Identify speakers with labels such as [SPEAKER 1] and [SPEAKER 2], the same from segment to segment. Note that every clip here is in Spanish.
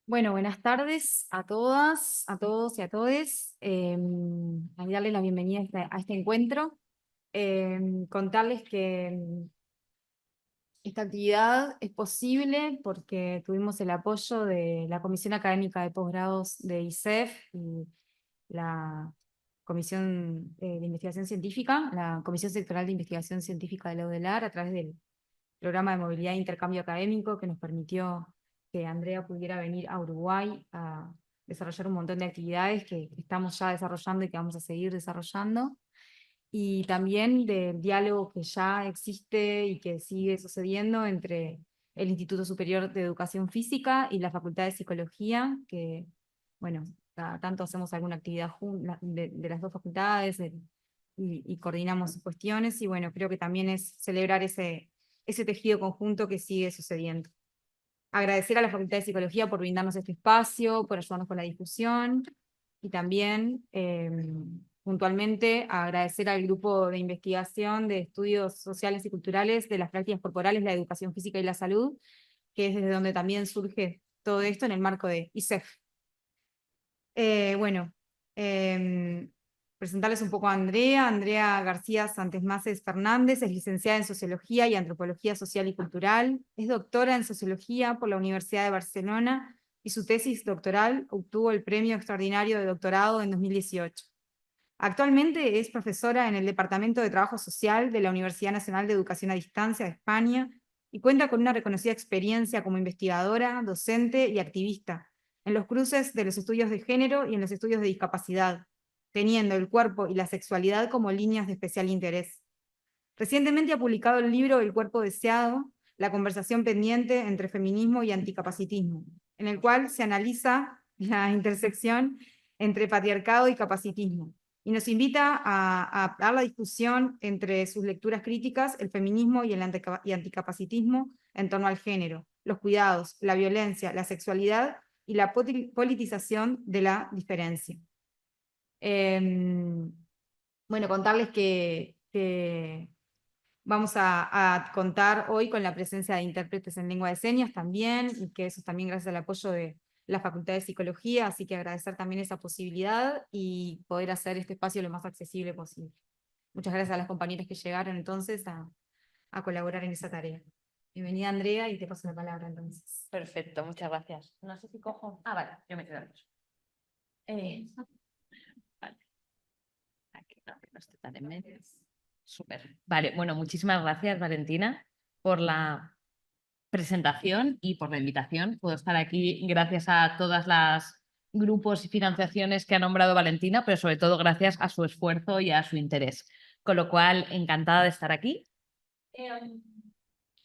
[SPEAKER 1] Bueno, buenas tardes a todas, a todos y a todes. A darles la bienvenida a este encuentro. Contarles que esta actividad es posible porque tuvimos el apoyo de la Comisión Académica de Posgrados de ISEF y la Comisión de Investigación Científica, la Comisión Sectorial de Investigación Científica de la UDELAR, a través del programa de movilidad e intercambio académico que nos permitió que Andrea pudiera venir a Uruguay a desarrollar un montón de actividades que estamos ya desarrollando y que vamos a seguir desarrollando, y también del diálogo que ya existe y que sigue sucediendo entre el Instituto Superior de Educación Física y la Facultad de Psicología, que, bueno, cada tanto hacemos alguna actividad de las dos facultades y coordinamos cuestiones, y bueno, creo que también es celebrar ese tejido conjunto que sigue sucediendo. Agradecer a la Facultad de Psicología por brindarnos este espacio, por ayudarnos con la difusión, y también puntualmente agradecer al grupo de investigación de estudios sociales y culturales de las prácticas corporales, la educación física y la salud, que es desde donde también surge todo esto en el marco de ISEF. Bueno, presentarles un poco a Andrea. Andrea García Santesmaces Fernández es licenciada en Sociología y Antropología Social y Cultural, es doctora en Sociología por la Universidad de Barcelona y su tesis doctoral obtuvo el Premio Extraordinario de Doctorado en 2018. Actualmente es profesora en el Departamento de Trabajo Social de la Universidad Nacional de Educación a Distancia de España y cuenta con una reconocida experiencia como investigadora, docente y activista en los cruces de los estudios de género y en los estudios de discapacidad, teniendo el cuerpo y la sexualidad como líneas de especial interés. Recientemente ha publicado el libro El cuerpo deseado, la conversación pendiente entre feminismo y anticapacitismo, en el cual se analiza la intersección entre patriarcado y capacitismo, y nos invita a dar la discusión entre sus lecturas críticas, el feminismo y el anticapacitismo en torno al género, los cuidados, la violencia, la sexualidad y la politización de la diferencia. Bueno, contarles que vamos a contar hoy con la presencia de intérpretes en lengua de señas también, y que eso también gracias al apoyo de la Facultad de Psicología, así que agradecer también esa posibilidad y poder hacer este espacio lo más accesible posible. Muchas gracias a las compañeras que llegaron entonces a colaborar en esa tarea. Bienvenida, Andrea, y te paso la palabra entonces.
[SPEAKER 2] Perfecto, muchas gracias. No sé si cojo. Ah, vale, yo me quedo aquí. Vale. Aquí no, que no esté tan en medio. Súper. Vale, bueno, muchísimas gracias, Valentina, por la presentación y por la invitación. Puedo estar aquí gracias a todas las grupos y financiaciones que ha nombrado Valentina, pero sobre todo gracias a su esfuerzo y a su interés. Con lo cual, encantada de estar aquí.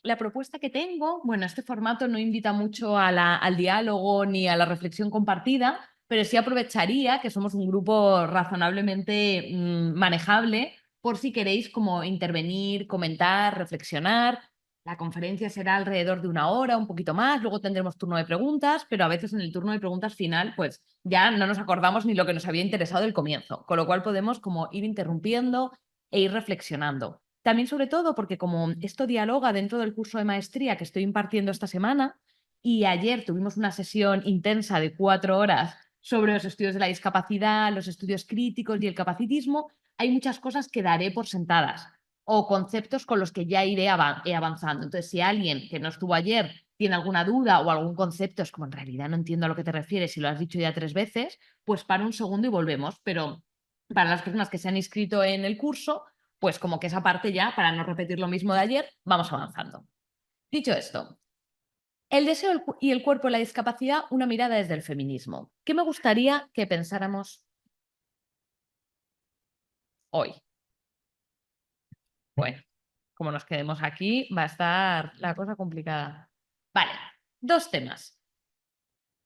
[SPEAKER 2] La propuesta que tengo, bueno, este formato no invita mucho al diálogo ni a la reflexión compartida, pero sí aprovecharía que somos un grupo razonablemente manejable por si queréis como intervenir, comentar, reflexionar. La conferencia será alrededor de 1 hora, un poquito más, luego tendremos turno de preguntas, pero a veces en el turno de preguntas final pues ya no nos acordamos ni lo que nos había interesado del comienzo, con lo cual podemos como ir interrumpiendo e ir reflexionando. También sobre todo porque como esto dialoga dentro del curso de maestría que estoy impartiendo esta semana, y ayer tuvimos una sesión intensa de 4 horas sobre los estudios de la discapacidad, los estudios críticos y el capacitismo, hay muchas cosas que daré por sentadas o conceptos con los que ya iré avanzando. Entonces, si alguien que no estuvo ayer tiene alguna duda o algún concepto, es como en realidad no entiendo a lo que te refieres y lo has dicho ya 3 veces, pues para un segundo y volvemos. Pero para las personas que se han inscrito en el curso, pues como que esa parte ya, para no repetir lo mismo de ayer, vamos avanzando. Dicho esto, el deseo y el cuerpo en la discapacidad, una mirada desde el feminismo. ¿Qué me gustaría que pensáramos hoy? Bueno, como nos quedemos aquí, va a estar la cosa complicada. Vale, 2 temas.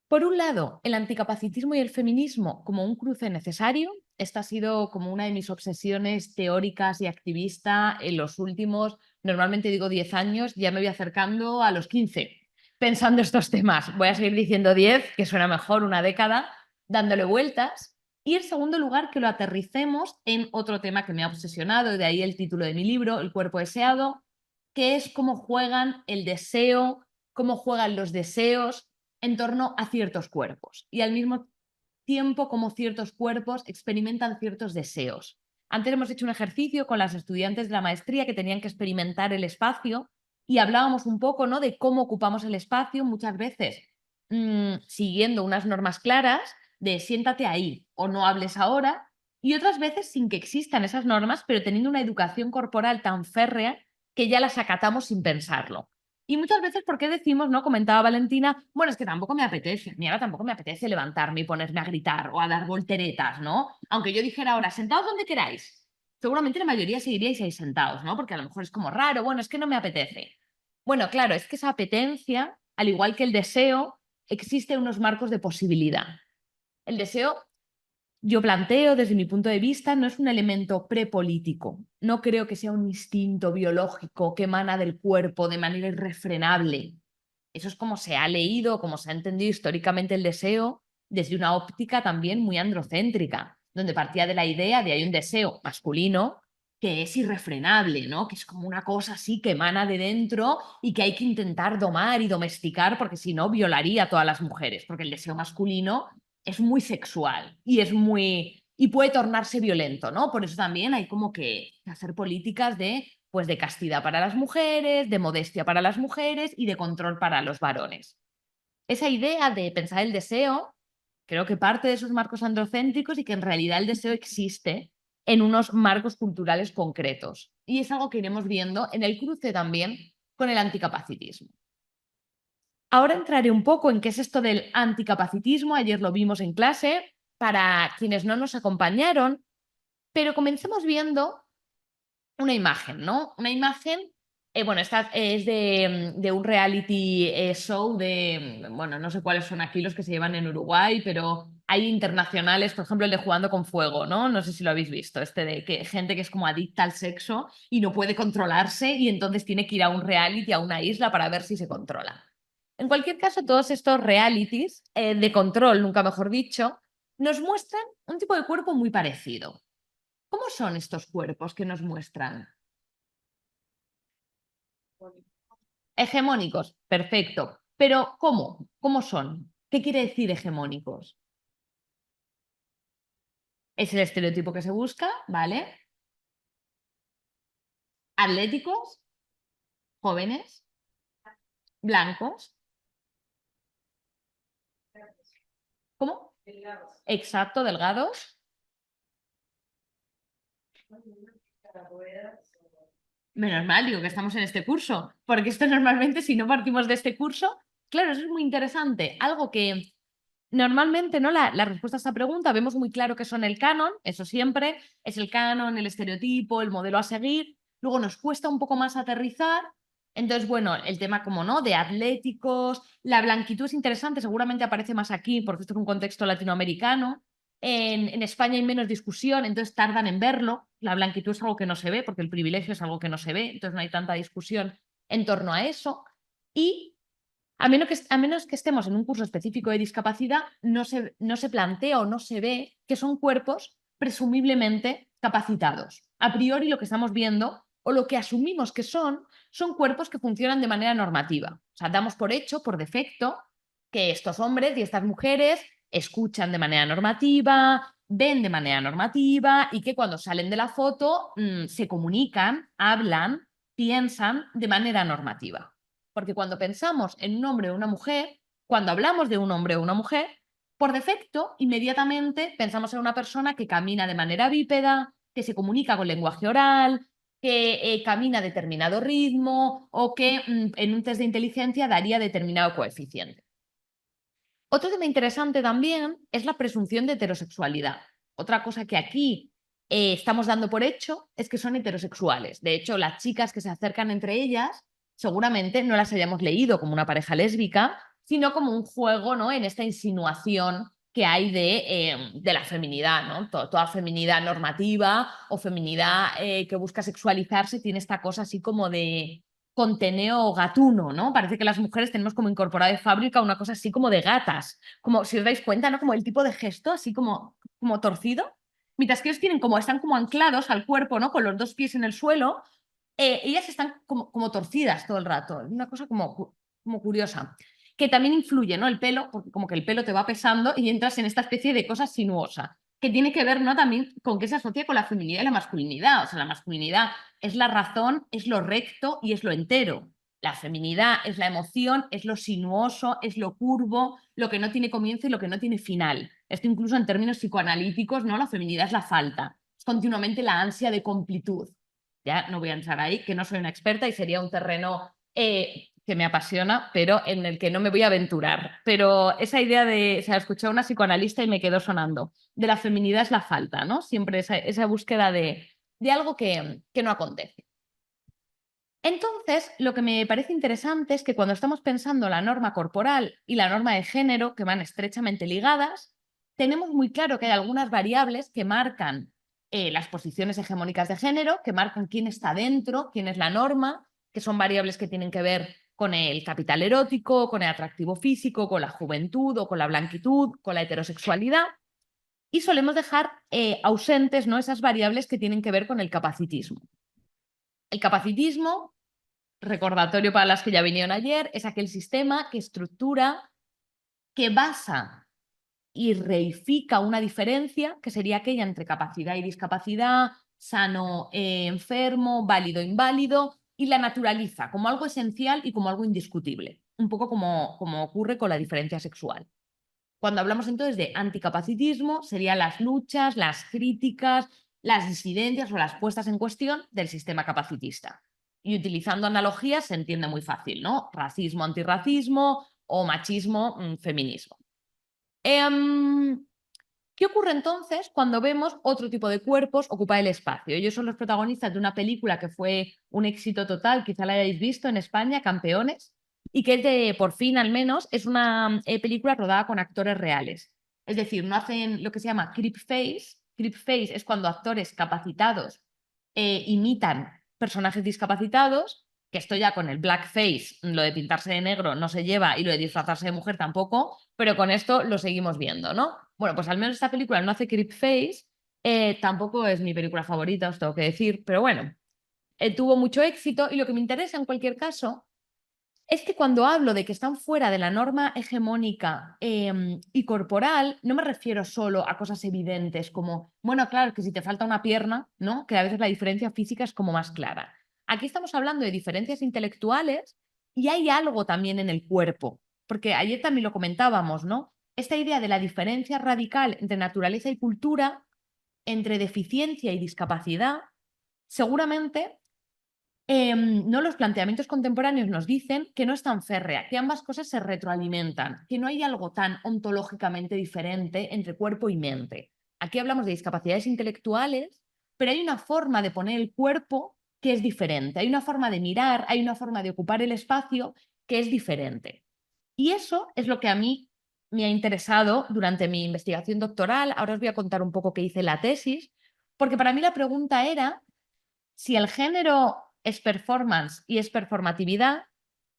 [SPEAKER 2] Por un lado, el anticapacitismo y el feminismo como un cruce necesario. Esta ha sido como una de mis obsesiones teóricas y activista en los últimos, normalmente digo 10 años, ya me voy acercando a los 15, pensando estos temas. Voy a seguir diciendo 10, que suena mejor, una década, dándole vueltas. Y en segundo lugar, que lo aterricemos en otro tema que me ha obsesionado, y de ahí el título de mi libro, El cuerpo deseado, que es cómo juegan el deseo, cómo juegan los deseos en torno a ciertos cuerpos y al mismo tiempo como ciertos cuerpos experimentan ciertos deseos. Antes hemos hecho un ejercicio con las estudiantes de la maestría que tenían que experimentar el espacio y hablábamos un poco, ¿no?, de cómo ocupamos el espacio muchas veces siguiendo unas normas claras de siéntate ahí o no hables ahora, y otras veces sin que existan esas normas, pero teniendo una educación corporal tan férrea que ya las acatamos sin pensarlo. Y muchas veces, ¿por qué decimos, no? Comentaba Valentina, bueno, es que tampoco me apetece, ni ahora tampoco me apetece levantarme y ponerme a gritar o a dar volteretas, ¿no? Aunque yo dijera ahora, sentaos donde queráis. Seguramente la mayoría seguiríais ahí sentados, ¿no? Porque a lo mejor es como raro, bueno, es que no me apetece. Bueno, claro, es que esa apetencia, al igual que el deseo, existe unos marcos de posibilidad. El deseo, yo planteo desde mi punto de vista, no es un elemento prepolítico. No creo que sea un instinto biológico que emana del cuerpo de manera irrefrenable. Eso es como se ha leído, como se ha entendido históricamente el deseo desde una óptica también muy androcéntrica, donde partía de la idea de hay un deseo masculino que es irrefrenable, ¿no? Que es como una cosa así que emana de dentro y que hay que intentar domar y domesticar porque si no violaría a todas las mujeres, porque el deseo masculino es muy sexual y es muy y puede tornarse violento, ¿no? Por eso también hay como que hacer políticas de pues de castidad para las mujeres, de modestia para las mujeres y de control para los varones. Esa idea de pensar el deseo, creo que parte de esos marcos androcéntricos y que en realidad el deseo existe en unos marcos culturales concretos. Y es algo que iremos viendo en el cruce también con el anticapacitismo. Ahora entraré un poco en qué es esto del anticapacitismo. Ayer lo vimos en clase para quienes no nos acompañaron, pero comencemos viendo una imagen, ¿no? Una imagen, bueno, esta es de un reality show de, bueno, no sé cuáles son aquí los que se llevan en Uruguay, pero hay internacionales, por ejemplo, el de Jugando con Fuego, ¿no? No sé si lo habéis visto, este de que gente que es como adicta al sexo y no puede controlarse y entonces tiene que ir a un reality, a una isla para ver si se controla. En cualquier caso, todos estos realities de control, nunca mejor dicho, nos muestran un tipo de cuerpo muy parecido. ¿Cómo son estos cuerpos que nos muestran? Hegemónicos, perfecto. Pero ¿cómo? ¿Cómo son? ¿Qué quiere decir hegemónicos? Es el estereotipo que se busca, ¿vale? Atléticos, jóvenes, blancos. ¿Cómo? Delgados. Exacto, delgados. Menos mal, digo que estamos en este curso, porque esto normalmente si no partimos de este curso, claro, eso es muy interesante. Algo que normalmente, ¿no? La respuesta a esta pregunta vemos muy claro que son el canon, eso siempre, es el canon, el estereotipo, el modelo a seguir. Luego nos cuesta un poco más aterrizar. Entonces, bueno, el tema como, ¿no? De atléticos, la blanquitud es interesante, seguramente aparece más aquí porque esto es un contexto latinoamericano. En España hay menos discusión, entonces tardan en verlo. La blanquitud es algo que no se ve porque el privilegio es algo que no se ve, entonces no hay tanta discusión en torno a eso. Y a menos que estemos en un curso específico de discapacidad, no se plantea o no se ve que son cuerpos presumiblemente capacitados. A priori lo que estamos viendo o lo que asumimos que son cuerpos que funcionan de manera normativa. O sea, damos por hecho, por defecto, que estos hombres y estas mujeres escuchan de manera normativa, ven de manera normativa y que cuando salen de la foto se comunican, hablan, piensan de manera normativa. Porque cuando pensamos en un hombre o una mujer, cuando hablamos de un hombre o una mujer, por defecto, inmediatamente pensamos en una persona que camina de manera bípeda, que se comunica con lenguaje oral, que camina a determinado ritmo o que en un test de inteligencia daría determinado coeficiente. Otro tema interesante también es la presunción de heterosexualidad. Otra cosa que aquí estamos dando por hecho es que son heterosexuales. De hecho, las chicas que se acercan entre ellas seguramente no las hayamos leído como una pareja lésbica, sino como un juego, ¿no? En esta insinuación que hay de la feminidad, ¿no? Toda feminidad normativa o feminidad que busca sexualizarse tiene esta cosa así como de conteneo gatuno, ¿no? Parece que las mujeres tenemos como incorporada de fábrica una cosa así como de gatas, como si os dais cuenta, ¿no? Como el tipo de gesto así como torcido, mientras que ellos tienen como, están como anclados al cuerpo, ¿no? Con los dos pies en el suelo, ellas están como torcidas todo el rato, una cosa como curiosa. que también influye, ¿no? El pelo, porque como que el pelo te va pesando y entras en esta especie de cosa sinuosa, que tiene que ver, ¿no? También con qué se asocia con la feminidad y la masculinidad. O sea, la masculinidad es la razón, es lo recto y es lo entero. La feminidad es la emoción, es lo sinuoso, es lo curvo, lo que no tiene comienzo y lo que no tiene final. Esto incluso en términos psicoanalíticos, ¿no? La feminidad es la falta, es continuamente la ansia de completud. Ya no voy a entrar ahí, que no soy una experta y sería un terreno que me apasiona, pero en el que no me voy a aventurar. Pero esa idea de, o sea, escuché a una psicoanalista y me quedó sonando, de la feminidad es la falta, ¿no? Siempre esa búsqueda de algo que no acontece. Entonces, lo que me parece interesante es que cuando estamos pensando la norma corporal y la norma de género, que van estrechamente ligadas, tenemos muy claro que hay algunas variables que marcan las posiciones hegemónicas de género, que marcan quién está dentro, quién es la norma, que son variables que tienen que ver con el capital erótico, con el atractivo físico, con la juventud o con la blanquitud, con la heterosexualidad, y solemos dejar ausentes, ¿no?, esas variables que tienen que ver con el capacitismo. El capacitismo, recordatorio para las que ya vinieron ayer, es aquel sistema que estructura, que basa y reifica una diferencia, que sería aquella entre capacidad y discapacidad, sano, enfermo, válido, inválido, y la naturaliza como algo esencial y como algo indiscutible, un poco como ocurre con la diferencia sexual. Cuando hablamos entonces de anticapacitismo, serían las luchas, las críticas, las disidencias o las puestas en cuestión del sistema capacitista. Y utilizando analogías se entiende muy fácil, ¿no? Racismo, antirracismo o machismo, feminismo. ¿Qué ocurre entonces cuando vemos otro tipo de cuerpos ocupar el espacio? Ellos son los protagonistas de una película que fue un éxito total, quizá la hayáis visto en España, Campeones, y que es de, por fin al menos, es una película rodada con actores reales. Es decir, no hacen lo que se llama creep face. Creep face es cuando actores capacitados imitan personajes discapacitados, que esto ya con el blackface, lo de pintarse de negro no se lleva y lo de disfrazarse de mujer tampoco, pero con esto lo seguimos viendo, ¿no? Bueno, pues al menos esta película no hace creep face, tampoco es mi película favorita, os tengo que decir, pero bueno, tuvo mucho éxito y lo que me interesa en cualquier caso es que cuando hablo de que están fuera de la norma hegemónica y corporal, no me refiero solo a cosas evidentes como, bueno, claro, que si te falta una pierna, ¿no? Que a veces la diferencia física es como más clara. Aquí estamos hablando de diferencias intelectuales y hay algo también en el cuerpo, porque ayer también lo comentábamos, ¿no? Esta idea de la diferencia radical entre naturaleza y cultura, entre deficiencia y discapacidad, seguramente no, los planteamientos contemporáneos nos dicen que no es tan férrea, que ambas cosas se retroalimentan, que no hay algo tan ontológicamente diferente entre cuerpo y mente. Aquí hablamos de discapacidades intelectuales, pero hay una forma de poner el cuerpo que es diferente, hay una forma de mirar, hay una forma de ocupar el espacio que es diferente. Y eso es lo que a mí me ha interesado durante mi investigación doctoral. Ahora os voy a contar un poco qué hice en la tesis, porque para mí la pregunta era si el género es performance y es performatividad,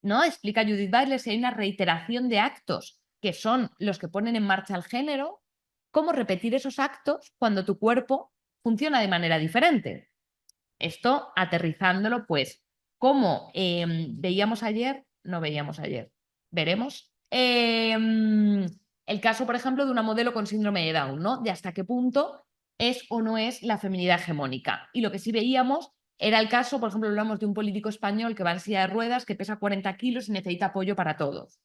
[SPEAKER 2] ¿no? Explica Judith Butler, si hay una reiteración de actos que son los que ponen en marcha el género, ¿cómo repetir esos actos cuando tu cuerpo funciona de manera diferente? Esto aterrizándolo, pues, como veíamos ayer, no veíamos ayer, veremos. El caso, por ejemplo, de una modelo con síndrome de Down, ¿no? De hasta qué punto es o no es la feminidad hegemónica. Y lo que sí veíamos era el caso, por ejemplo, hablamos de un político español que va en silla de ruedas, que pesa 40 kilos y necesita apoyo para todos.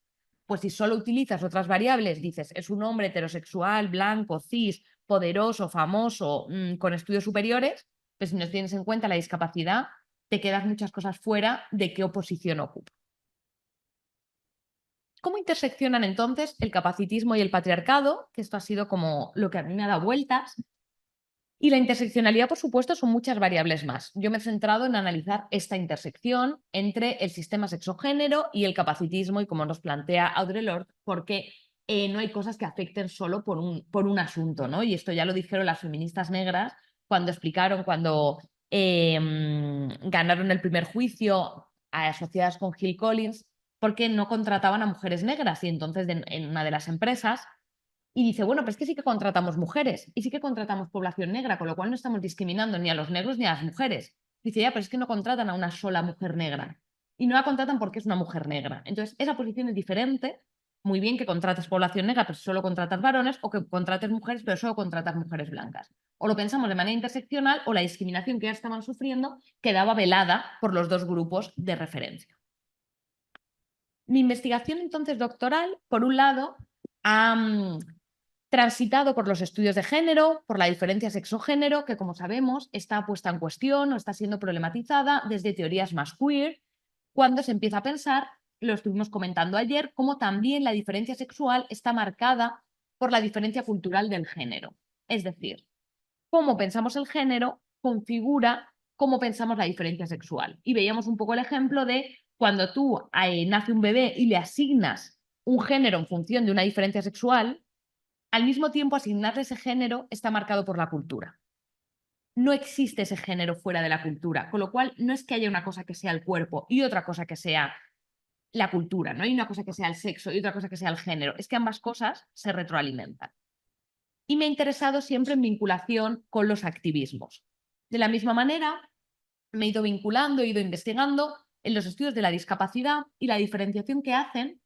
[SPEAKER 2] Pues si solo utilizas otras variables, dices, es un hombre heterosexual, blanco, cis, poderoso, famoso, con estudios superiores, pues si no tienes en cuenta la discapacidad, te quedas muchas cosas fuera de qué oposición ocupa. ¿Cómo interseccionan entonces el capacitismo y el patriarcado? Que esto ha sido como lo que a mí me ha dado vueltas. Y la interseccionalidad, por supuesto, son muchas variables más. Yo me he centrado en analizar esta intersección entre el sistema sexogénero y el capacitismo y como nos plantea Audre Lorde, porque no hay cosas que afecten solo por un asunto, ¿no? Y esto ya lo dijeron las feministas negras cuando explicaron, cuando ganaron el primer juicio asociadas con Jill Collins, porque no contrataban a mujeres negras y entonces en una de las empresas y dice, bueno, pues es que sí que contratamos mujeres y sí que contratamos población negra, con lo cual no estamos discriminando ni a los negros ni a las mujeres. Dice, ya, pero es que no contratan a una sola mujer negra. y no la contratan porque es una mujer negra. Entonces, esa posición es diferente. Muy bien que contrates población negra, pero solo contratas varones, o que contrates mujeres, pero solo contratas mujeres blancas. O lo pensamos de manera interseccional, o la discriminación que ya estaban sufriendo quedaba velada por los dos grupos de referencia. Mi investigación entonces doctoral, por un lado, ha transitado por los estudios de género, por la diferencia sexo-género, que como sabemos está puesta en cuestión o está siendo problematizada desde teorías más queer, cuando se empieza a pensar, lo estuvimos comentando ayer, cómo también la diferencia sexual está marcada por la diferencia cultural del género. Es decir, cómo pensamos el género configura cómo pensamos la diferencia sexual. Y veíamos un poco el ejemplo de cuando tú nace un bebé y le asignas un género en función de una diferencia sexual, al mismo tiempo asignarle ese género está marcado por la cultura. No existe ese género fuera de la cultura, con lo cual no es que haya una cosa que sea el cuerpo y otra cosa que sea la cultura, no hay una cosa que sea el sexo y otra cosa que sea el género, es que ambas cosas se retroalimentan. Y me ha interesado siempre en vinculación con los activismos. De la misma manera, me he ido vinculando, he ido investigando en los estudios de la discapacidad y la diferenciación que hacen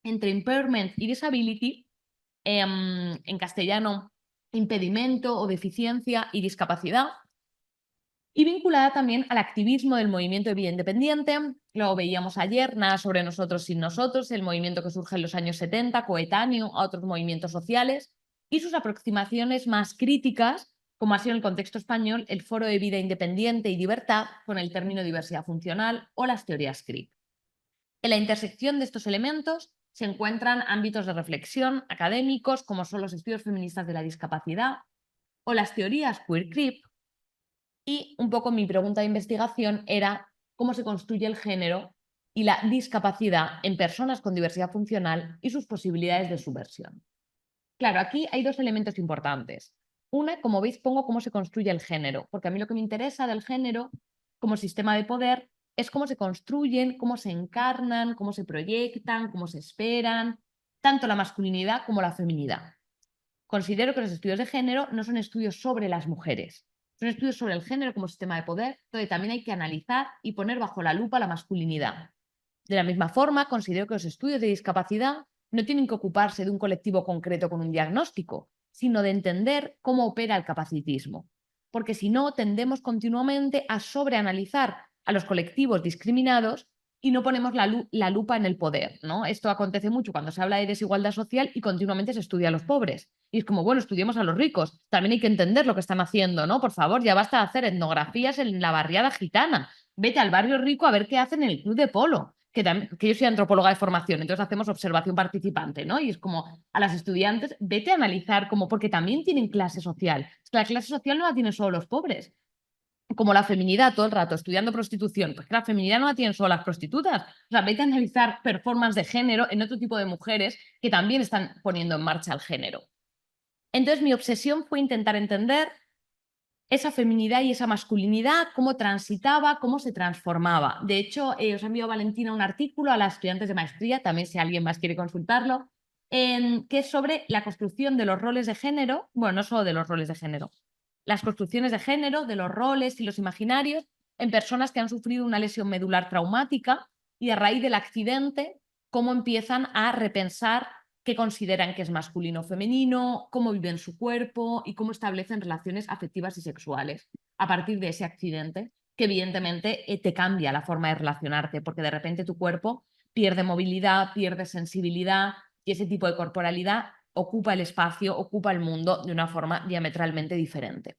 [SPEAKER 2] entre impairment y disability, en castellano, impedimento o deficiencia y discapacidad, y vinculada también al activismo del movimiento de vida independiente. Lo veíamos ayer, Nada sobre nosotros sin nosotros, el movimiento que surge en los años 70, coetáneo a otros movimientos sociales, y sus aproximaciones más críticas, como ha sido en el contexto español el Foro de Vida Independiente y Libertad con el término diversidad funcional o las teorías CRIP. En la intersección de estos elementos se encuentran ámbitos de reflexión académicos como son los estudios feministas de la discapacidad o las teorías queer CRIP, y un poco mi pregunta de investigación era cómo se construye el género y la discapacidad en personas con diversidad funcional y sus posibilidades de subversión. Claro, aquí hay dos elementos importantes. Una, como veis, pongo cómo se construye el género, porque a mí lo que me interesa del género como sistema de poder es cómo se construyen, cómo se encarnan, cómo se proyectan, cómo se esperan, tanto la masculinidad como la feminidad. Considero que los estudios de género no son estudios sobre las mujeres, son estudios sobre el género como sistema de poder, donde también hay que analizar y poner bajo la lupa la masculinidad. De la misma forma, considero que los estudios de discapacidad no tienen que ocuparse de un colectivo concreto con un diagnóstico, sino de entender cómo opera el capacitismo. Porque si no, tendemos continuamente a sobreanalizar a los colectivos discriminados y no ponemos la lupa en el poder, ¿no? Esto acontece mucho cuando se habla de desigualdad social y continuamente se estudia a los pobres. Y es como, bueno, estudiemos a los ricos. También hay que entender lo que están haciendo, ¿no? Por favor, ya basta de hacer etnografías en la barriada gitana. Vete al barrio rico a ver qué hacen en el club de polo. Que yo soy antropóloga de formación, entonces hacemos observación participante, ¿no? Y es como a las estudiantes, vete a analizar, como porque también tienen clase social. Es que la clase social no la tienen solo los pobres, como la feminidad todo el rato estudiando prostitución, pues que la feminidad no la tienen solo las prostitutas. O sea, vete a analizar performance de género en otro tipo de mujeres que también están poniendo en marcha el género. Entonces, mi obsesión fue intentar entender esa feminidad y esa masculinidad, cómo transitaba, cómo se transformaba. De hecho, os envió Valentina un artículo a las estudiantes de maestría, también si alguien más quiere consultarlo, que es sobre la construcción de los roles de género, bueno, no solo de los roles de género, las construcciones de género, de los roles y los imaginarios en personas que han sufrido una lesión medular traumática y a raíz del accidente, cómo empiezan a repensar qué consideran que es masculino o femenino, cómo viven su cuerpo y cómo establecen relaciones afectivas y sexuales a partir de ese accidente, que evidentemente te cambia la forma de relacionarte, porque de repente tu cuerpo pierde movilidad, pierde sensibilidad y ese tipo de corporalidad ocupa el espacio, ocupa el mundo de una forma diametralmente diferente.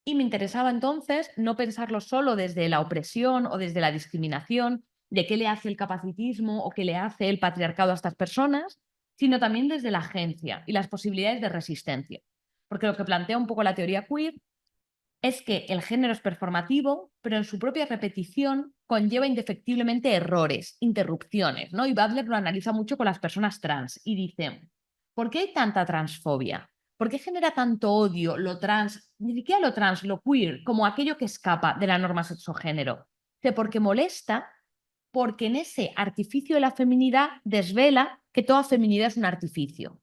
[SPEAKER 2] Y me interesaba entonces no pensarlo solo desde la opresión o desde la discriminación, de qué le hace el capacitismo o qué le hace el patriarcado a estas personas, sino también desde la agencia y las posibilidades de resistencia. Porque lo que plantea un poco la teoría queer es que el género es performativo, pero en su propia repetición conlleva indefectiblemente errores, interrupciones, ¿no? Y Butler lo analiza mucho con las personas trans y dice, ¿por qué hay tanta transfobia? ¿Por qué genera tanto odio lo trans, ni siquiera lo trans, lo queer, como aquello que escapa de la norma sexogénero? Porque molesta, porque en ese artificio de la feminidad desvela que toda feminidad es un artificio.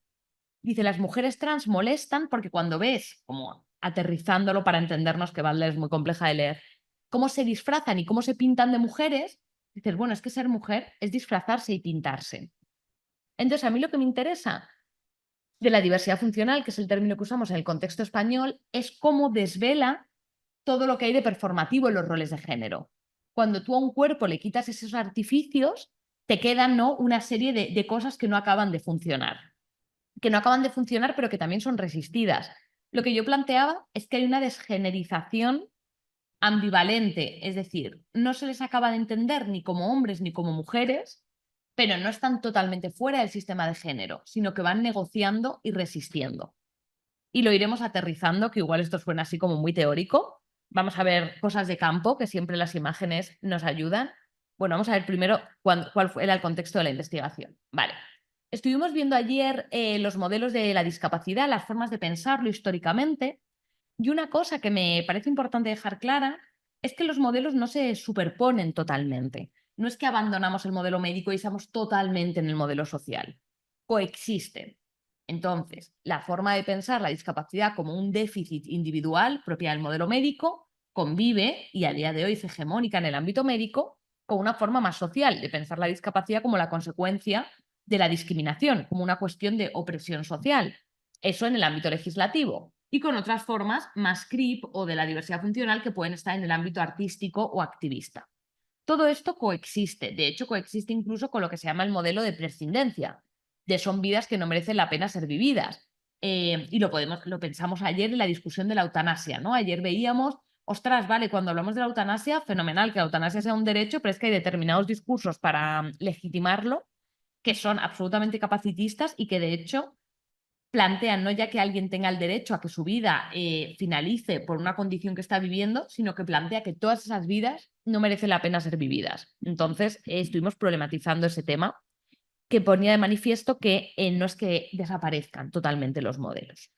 [SPEAKER 2] Dice, las mujeres trans molestan porque cuando ves, como aterrizándolo para entendernos que Butler es muy compleja de leer, cómo se disfrazan y cómo se pintan de mujeres, dices, bueno, es que ser mujer es disfrazarse y pintarse. Entonces, a mí lo que me interesa de la diversidad funcional, que es el término que usamos en el contexto español, es cómo desvela todo lo que hay de performativo en los roles de género. Cuando tú a un cuerpo le quitas esos artificios, te quedan, ¿no?, una serie de cosas que no acaban de funcionar. Que no acaban de funcionar, pero que también son resistidas. Lo que yo planteaba es que hay una desgenerización ambivalente, es decir, no se les acaba de entender ni como hombres ni como mujeres, pero no están totalmente fuera del sistema de género, sino que van negociando y resistiendo. Y lo iremos aterrizando, que igual esto suena así como muy teórico. Vamos a ver cosas de campo, que siempre las imágenes nos ayudan. Bueno, vamos a ver primero cuál era el contexto de la investigación. Vale. Estuvimos viendo ayer los modelos de la discapacidad, las formas de pensarlo históricamente, y una cosa que me parece importante dejar clara es que los modelos no se superponen totalmente. No es que abandonamos el modelo médico y estamos totalmente en el modelo social. Coexisten. Entonces, la forma de pensar la discapacidad como un déficit individual propia del modelo médico convive, y a día de hoy es hegemónica en el ámbito médico, con una forma más social de pensar la discapacidad como la consecuencia de la discriminación, como una cuestión de opresión social. Eso en el ámbito legislativo. Y con otras formas más CRIP o de la diversidad funcional que pueden estar en el ámbito artístico o activista. Todo esto coexiste, de hecho coexiste incluso con lo que se llama el modelo de prescindencia, de son vidas que no merecen la pena ser vividas. Y lo pensamos ayer en la discusión de la eutanasia, ¿no? Ayer veíamos, ostras, vale, cuando hablamos de la eutanasia, fenomenal que la eutanasia sea un derecho, pero es que hay determinados discursos para legitimarlo que son absolutamente capacitistas y que de hecho plantean no ya que alguien tenga el derecho a que su vida finalice por una condición que está viviendo, sino que plantea que todas esas vidas no merecen la pena ser vividas. Entonces, estuvimos problematizando ese tema que ponía de manifiesto que no es que desaparezcan totalmente los modelos.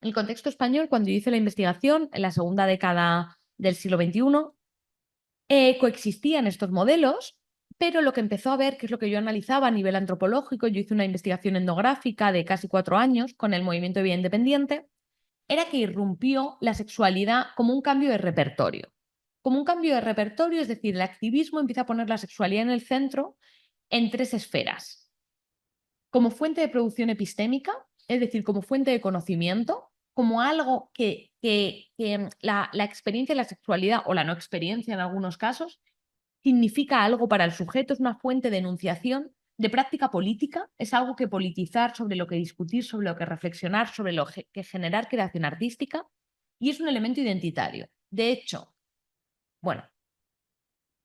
[SPEAKER 2] En el contexto español, cuando yo hice la investigación, en la segunda década del siglo XXI, coexistían estos modelos, pero lo que empezó a ver, que es lo que yo analizaba a nivel antropológico, yo hice una investigación etnográfica de casi 4 años con el movimiento de vida independiente, era que irrumpió la sexualidad como un cambio de repertorio. Como un cambio de repertorio, es decir, el activismo empieza a poner la sexualidad en el centro en 3 esferas. Como fuente de producción epistémica, es decir, como fuente de conocimiento, como algo que la experiencia de la sexualidad o la no experiencia en algunos casos significa algo para el sujeto, es una fuente de enunciación, de práctica política, es algo que politizar, sobre lo que discutir, sobre lo que reflexionar, sobre lo que generar creación artística, y es un elemento identitario. De hecho, bueno,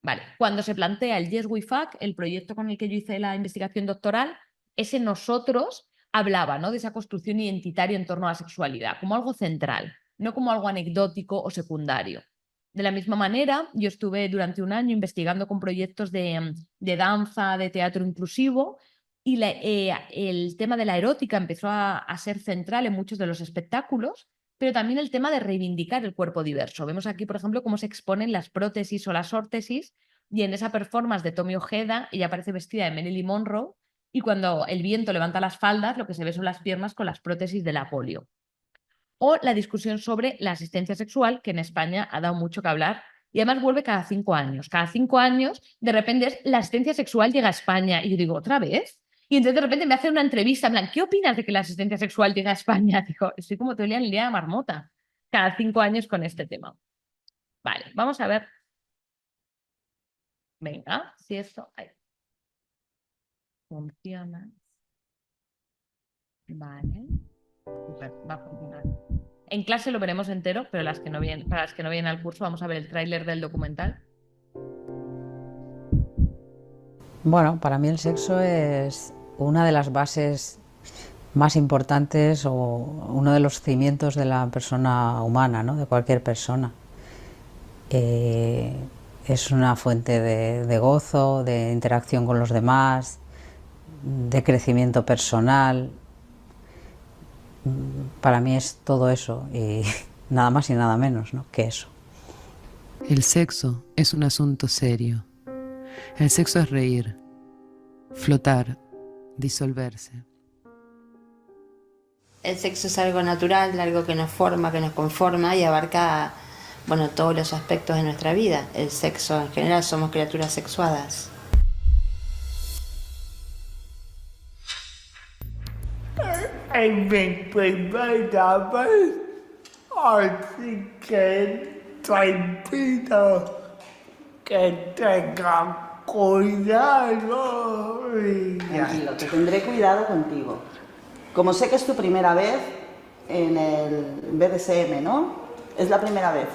[SPEAKER 2] vale, cuando se plantea el Yes We Fuck, el proyecto con el que yo hice la investigación doctoral, ese nosotros hablaba, ¿no?, de esa construcción identitaria en torno a la sexualidad, como algo central, no como algo anecdótico o secundario. De la misma manera, yo estuve durante un año investigando con proyectos de danza, de teatro inclusivo, y el tema de la erótica empezó a ser central en muchos de los espectáculos, pero también el tema de reivindicar el cuerpo diverso. Vemos aquí, por ejemplo, cómo se exponen las prótesis o las órtesis, y en esa performance de Tommy Ojeda, ella aparece vestida de Marilyn Monroe, y cuando el viento levanta las faldas, lo que se ve son las piernas con las prótesis de la polio. O la discusión sobre la asistencia sexual, que en España ha dado mucho que hablar y además vuelve cada 5 años. Cada 5 años, de repente, la asistencia sexual llega a España. Y yo digo, ¿otra vez? Y entonces de repente me hace una entrevista, en plan, ¿qué opinas de que la asistencia sexual llegue a España? Digo, estoy como todo el día en el día de marmota. Cada 5 años con este tema. Vale, vamos a ver. Venga, si esto funciona. Vale. Super, va a funcionar. En clase lo veremos entero, pero para las que no vienen al curso vamos a ver el tráiler del documental.
[SPEAKER 3] Bueno, para mí el sexo es una de las bases más importantes o uno de los cimientos de la persona humana, ¿no?, de cualquier persona. Es una fuente de gozo, de interacción con los demás, de crecimiento personal. Para mí es todo eso y nada más y nada menos, ¿no?, que eso.
[SPEAKER 4] El sexo es un asunto serio. El sexo es reír, flotar, disolverse.
[SPEAKER 5] El sexo es algo natural, algo que nos forma, que nos conforma y abarca bueno, todos los aspectos de nuestra vida. El sexo en general, somos criaturas sexuadas.
[SPEAKER 6] En mi primera vez, así que te pido que tengan cuidado.
[SPEAKER 7] Tranquilo, que tendré cuidado contigo. Como sé que es tu primera vez en el BDSM, ¿no? Es la primera vez.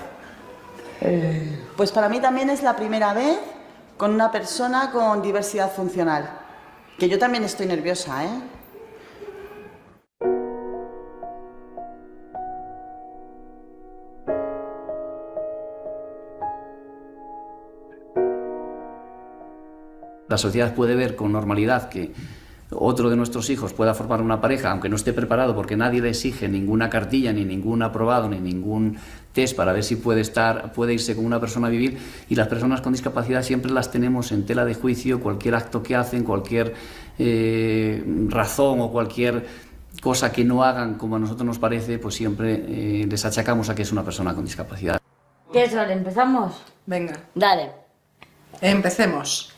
[SPEAKER 7] Pues para mí también es la primera vez con una persona con diversidad funcional. Que yo también estoy nerviosa, ¿eh?
[SPEAKER 8] La sociedad puede ver con normalidad que otro de nuestros hijos pueda formar una pareja, aunque no esté preparado porque nadie le exige ninguna cartilla, ni ningún aprobado, ni ningún test para ver si puede irse con una persona a vivir, y las personas con discapacidad siempre las tenemos en tela de juicio. Cualquier acto que hacen, cualquier razón o cualquier cosa que no hagan como a nosotros nos parece, pues siempre les achacamos a que es una persona con discapacidad.
[SPEAKER 9] ¿Qué es, empezamos?
[SPEAKER 10] Venga,
[SPEAKER 9] Dale.
[SPEAKER 10] empecemos.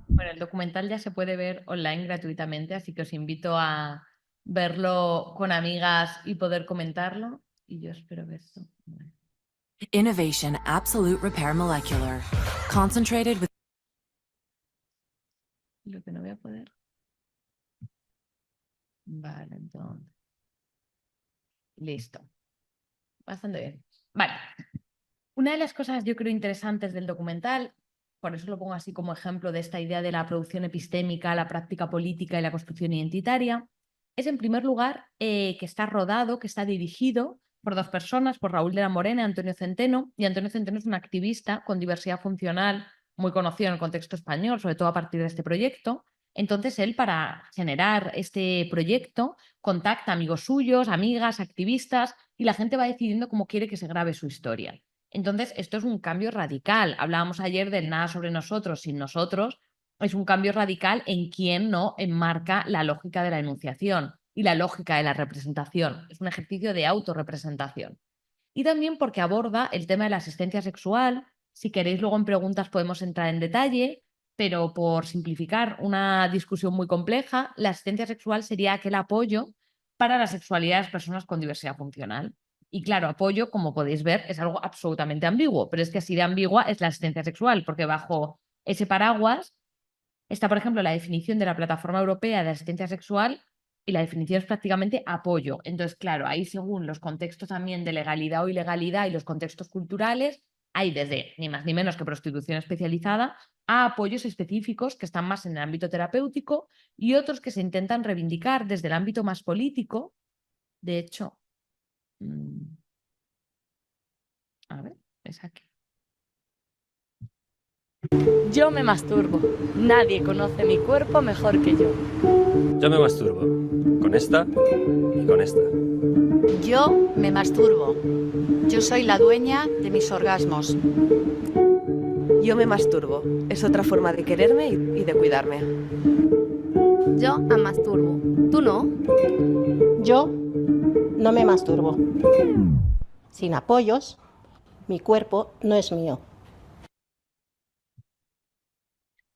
[SPEAKER 2] Bueno, el documental ya se puede ver online gratuitamente, así que os invito a verlo con amigas y poder comentarlo. Y yo espero ver esto.
[SPEAKER 11] Innovation Absolute Repair Molecular. Concentrated with...
[SPEAKER 2] Lo que no voy a poder. Vale, entonces. Listo. Bastante bien. Vale. Una de las cosas yo creo interesantes del documental, por eso lo pongo así como ejemplo de esta idea de la producción epistémica, la práctica política y la construcción identitaria, es en primer lugar que está rodado, que está dirigido por dos personas, por Raúl de la Morena y Antonio Centeno. Y Antonio Centeno es un activista con diversidad funcional muy conocido en el contexto español, sobre todo a partir de este proyecto. Entonces él, para generar este proyecto, contacta a amigos suyos, amigas, activistas, y la gente va decidiendo cómo quiere que se grabe su historia. Entonces, esto es un cambio radical. Hablábamos ayer del nada sobre nosotros sin nosotros. Es un cambio radical en quién no enmarca la lógica de la enunciación y la lógica de la representación. Es un ejercicio de autorrepresentación. Y también porque aborda el tema de la asistencia sexual. Si queréis, luego en preguntas podemos entrar en detalle, pero por simplificar una discusión muy compleja, la asistencia sexual sería aquel apoyo para la sexualidad de las personas con diversidad funcional. Y claro, apoyo, como podéis ver, es algo absolutamente ambiguo, pero es que así de ambigua es la asistencia sexual, porque bajo ese paraguas está, por ejemplo, la definición de la Plataforma Europea de Asistencia Sexual, y la definición es prácticamente apoyo. Entonces, claro, ahí según los contextos también de legalidad o ilegalidad y los contextos culturales, hay desde ni más ni menos que prostitución especializada a apoyos específicos que están más en el ámbito terapéutico y otros que se intentan reivindicar desde el ámbito más político. De hecho, a ver, es aquí.
[SPEAKER 9] Yo me masturbo. Nadie conoce mi cuerpo mejor que yo.
[SPEAKER 12] Yo me masturbo. Con esta y con esta.
[SPEAKER 13] Yo me masturbo. Yo soy la dueña de mis orgasmos.
[SPEAKER 14] Yo me masturbo. Es otra forma de quererme y de cuidarme.
[SPEAKER 15] Yo me masturbo. ¿Tú no?
[SPEAKER 16] Yo no me masturbo. Sin apoyos, mi cuerpo no es mío.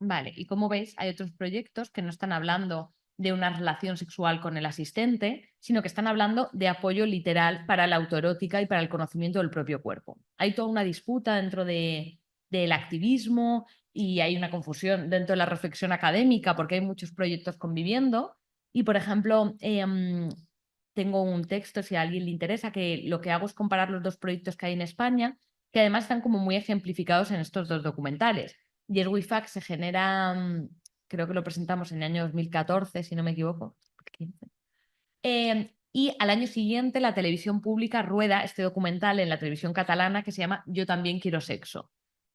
[SPEAKER 2] Vale, y como veis, hay otros proyectos que no están hablando de una relación sexual con el asistente, sino que están hablando de apoyo literal para la autoerótica y para el conocimiento del propio cuerpo. Hay toda una disputa dentro del activismo y hay una confusión dentro de la reflexión académica porque hay muchos proyectos conviviendo. Y, por ejemplo, tengo un texto, si a alguien le interesa, que lo que hago es comparar los dos proyectos que hay en España, que además están como muy ejemplificados en estos dos documentales. Y el WIFAC se genera, creo que lo presentamos en el año 2014, si no me equivoco. Y al año siguiente la televisión pública rueda este documental en la televisión catalana que se llama Yo también quiero sexo.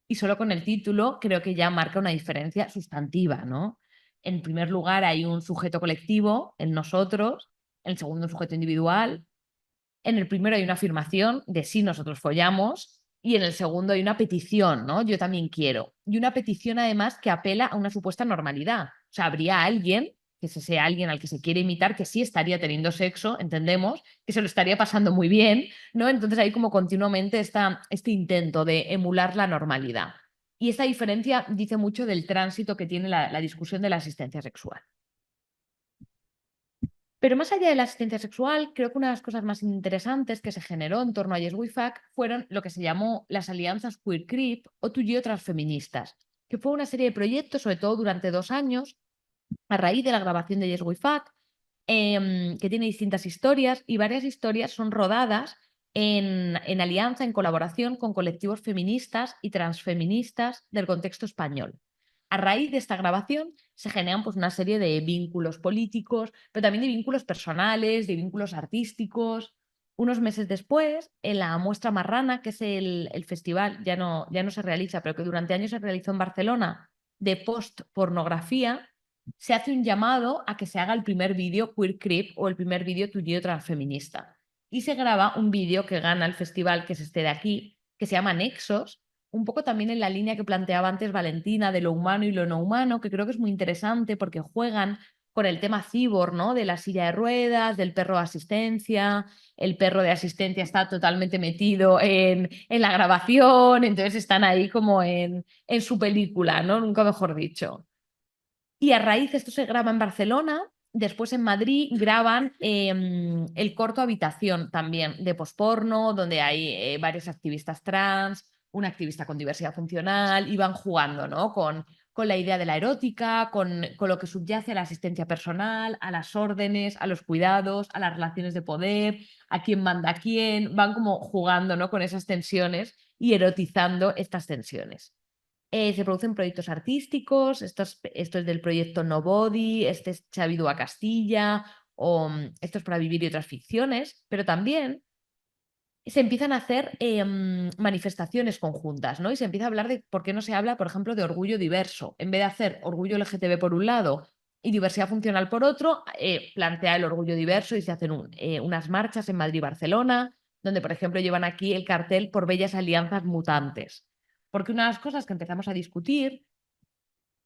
[SPEAKER 2] Y solo con el título creo que ya marca una diferencia sustantiva, ¿no? En primer lugar hay un sujeto colectivo, el nosotros, en segundo un sujeto individual, En el primero hay una afirmación de sí, nosotros follamos, y en el segundo hay una petición, ¿no? Yo también quiero. Y una petición además que apela a una supuesta normalidad. O sea, habría alguien, que ese sea alguien al que se quiere imitar, que sí estaría teniendo sexo, entendemos, que se lo estaría pasando muy bien, ¿no? Entonces hay como continuamente este intento de emular la normalidad. Y esta diferencia dice mucho del tránsito que tiene la discusión de la asistencia sexual. Pero más allá de la asistencia sexual, creo que una de las cosas más interesantes que se generó en torno a Yes We Fuck fueron lo que se llamó las alianzas Queer Creep o Tú y yo transfeministas, que fue una serie de proyectos, sobre todo durante 2 años, a raíz de la grabación de Yes We Fuck, que tiene distintas historias y varias historias son rodadas en alianza, en colaboración con colectivos feministas y transfeministas del contexto español. A raíz de esta grabación se generan pues, una serie de vínculos políticos, pero también de vínculos personales, de vínculos artísticos. Unos meses después, en la Muestra Marrana, que es el festival, ya no se realiza, pero que durante años se realizó en Barcelona, de post-pornografía, se hace un llamado a que se haga el primer vídeo Queer Creep o el primer vídeo tullido transfeminista. Y se graba un vídeo que gana el festival, que es este de aquí, que se llama Nexos, un poco también en la línea que planteaba antes Valentina de lo humano y lo no humano, que creo que es muy interesante porque juegan con el tema cyborg, ¿no? De la silla de ruedas, del perro de asistencia. El perro de asistencia está totalmente metido en la grabación, entonces están ahí como en su película, ¿no? Nunca mejor dicho. Y a raíz de esto se graba en Barcelona, después en Madrid graban el corto Habitación también de posporno, donde hay varios activistas trans, una activista con diversidad funcional, y van jugando, ¿no? con la idea de la erótica, con lo que subyace a la asistencia personal, a las órdenes, a los cuidados, a las relaciones de poder, a quién manda a quién, van como jugando, ¿no? Con esas tensiones y erotizando estas tensiones. Se producen proyectos artísticos, esto es del proyecto Nobody, este es Xavi Dua Castilla, o esto es Para vivir y otras ficciones, pero también se empiezan a hacer manifestaciones conjuntas, ¿no? Y se empieza a hablar de por qué no se habla, por ejemplo, de orgullo diverso. En vez de hacer orgullo LGTB por un lado y diversidad funcional por otro, plantea el orgullo diverso y se hacen unas marchas en Madrid y Barcelona, donde, por ejemplo, llevan aquí el cartel por bellas alianzas mutantes. Porque una de las cosas que empezamos a discutir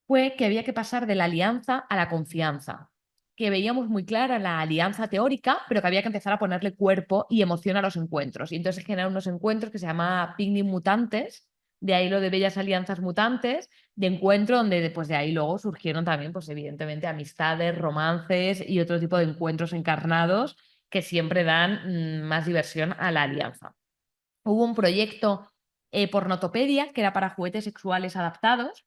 [SPEAKER 2] fue que había que pasar de la alianza a la confianza, que veíamos muy clara la alianza teórica, pero que había que empezar a ponerle cuerpo y emoción a los encuentros. Y entonces se generaron unos encuentros que se llama Picnic Mutantes, de ahí lo de bellas alianzas mutantes, de encuentro donde después de ahí luego surgieron también, pues evidentemente, amistades, romances y otro tipo de encuentros encarnados que siempre dan más diversión a la alianza. Hubo un proyecto Pornotopedia, que era para juguetes sexuales adaptados,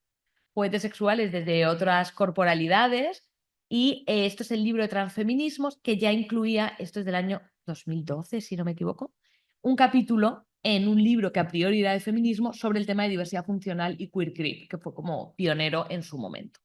[SPEAKER 2] juguetes sexuales desde otras corporalidades, y esto es el libro de transfeminismos que ya incluía, esto es del año 2012, si no me equivoco, un capítulo en un libro que a priori era de feminismo sobre el tema de diversidad funcional y queer creep, que fue como pionero en su momento.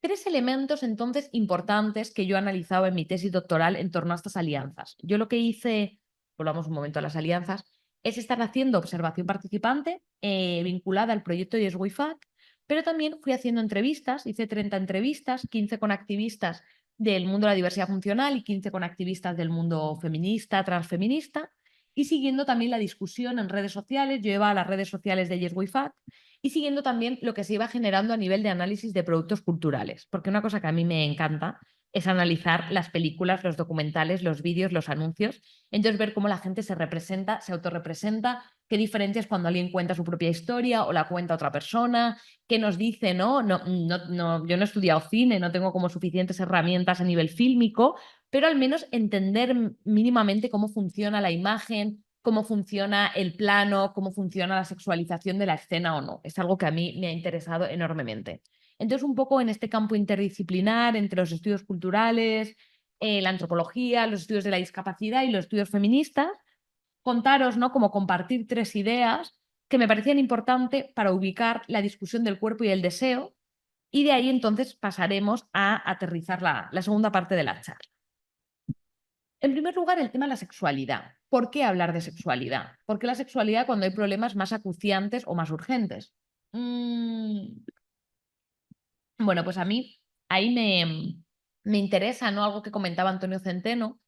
[SPEAKER 2] 3 elementos entonces importantes que yo he analizado en mi tesis doctoral en torno a estas alianzas. Yo lo que hice, volvamos un momento a las alianzas, es estar haciendo observación participante vinculada al proyecto Yes We Fuck, pero también fui haciendo entrevistas, hice 30 entrevistas, 15 con activistas del mundo de la diversidad funcional y 15 con activistas del mundo feminista, transfeminista, y siguiendo también la discusión en redes sociales. Yo iba a las redes sociales de Yes We Fuck y siguiendo también lo que se iba generando a nivel de análisis de productos culturales, porque una cosa que a mí me encanta es analizar las películas, los documentales, los vídeos, los anuncios, entonces ver cómo la gente se representa, se autorrepresenta, qué diferencias cuando alguien cuenta su propia historia o la cuenta otra persona, qué nos dice, ¿no? Yo no he estudiado cine, no tengo como suficientes herramientas a nivel fílmico, pero al menos entender mínimamente cómo funciona la imagen, cómo funciona el plano, cómo funciona la sexualización de la escena o no. Es algo que a mí me ha interesado enormemente. Entonces, un poco en este campo interdisciplinar entre los estudios culturales, la antropología, los estudios de la discapacidad y los estudios feministas, contaros, ¿no? Como compartir 3 ideas que me parecían importantes para ubicar la discusión del cuerpo y el deseo, y de ahí entonces pasaremos a aterrizar la segunda parte de la charla. En primer lugar, el tema de la sexualidad. ¿Por qué hablar de sexualidad? ¿Por qué la sexualidad cuando hay problemas más acuciantes o más urgentes? Bueno, pues a mí ahí me interesa, ¿no? Algo que comentaba Antonio Centeno,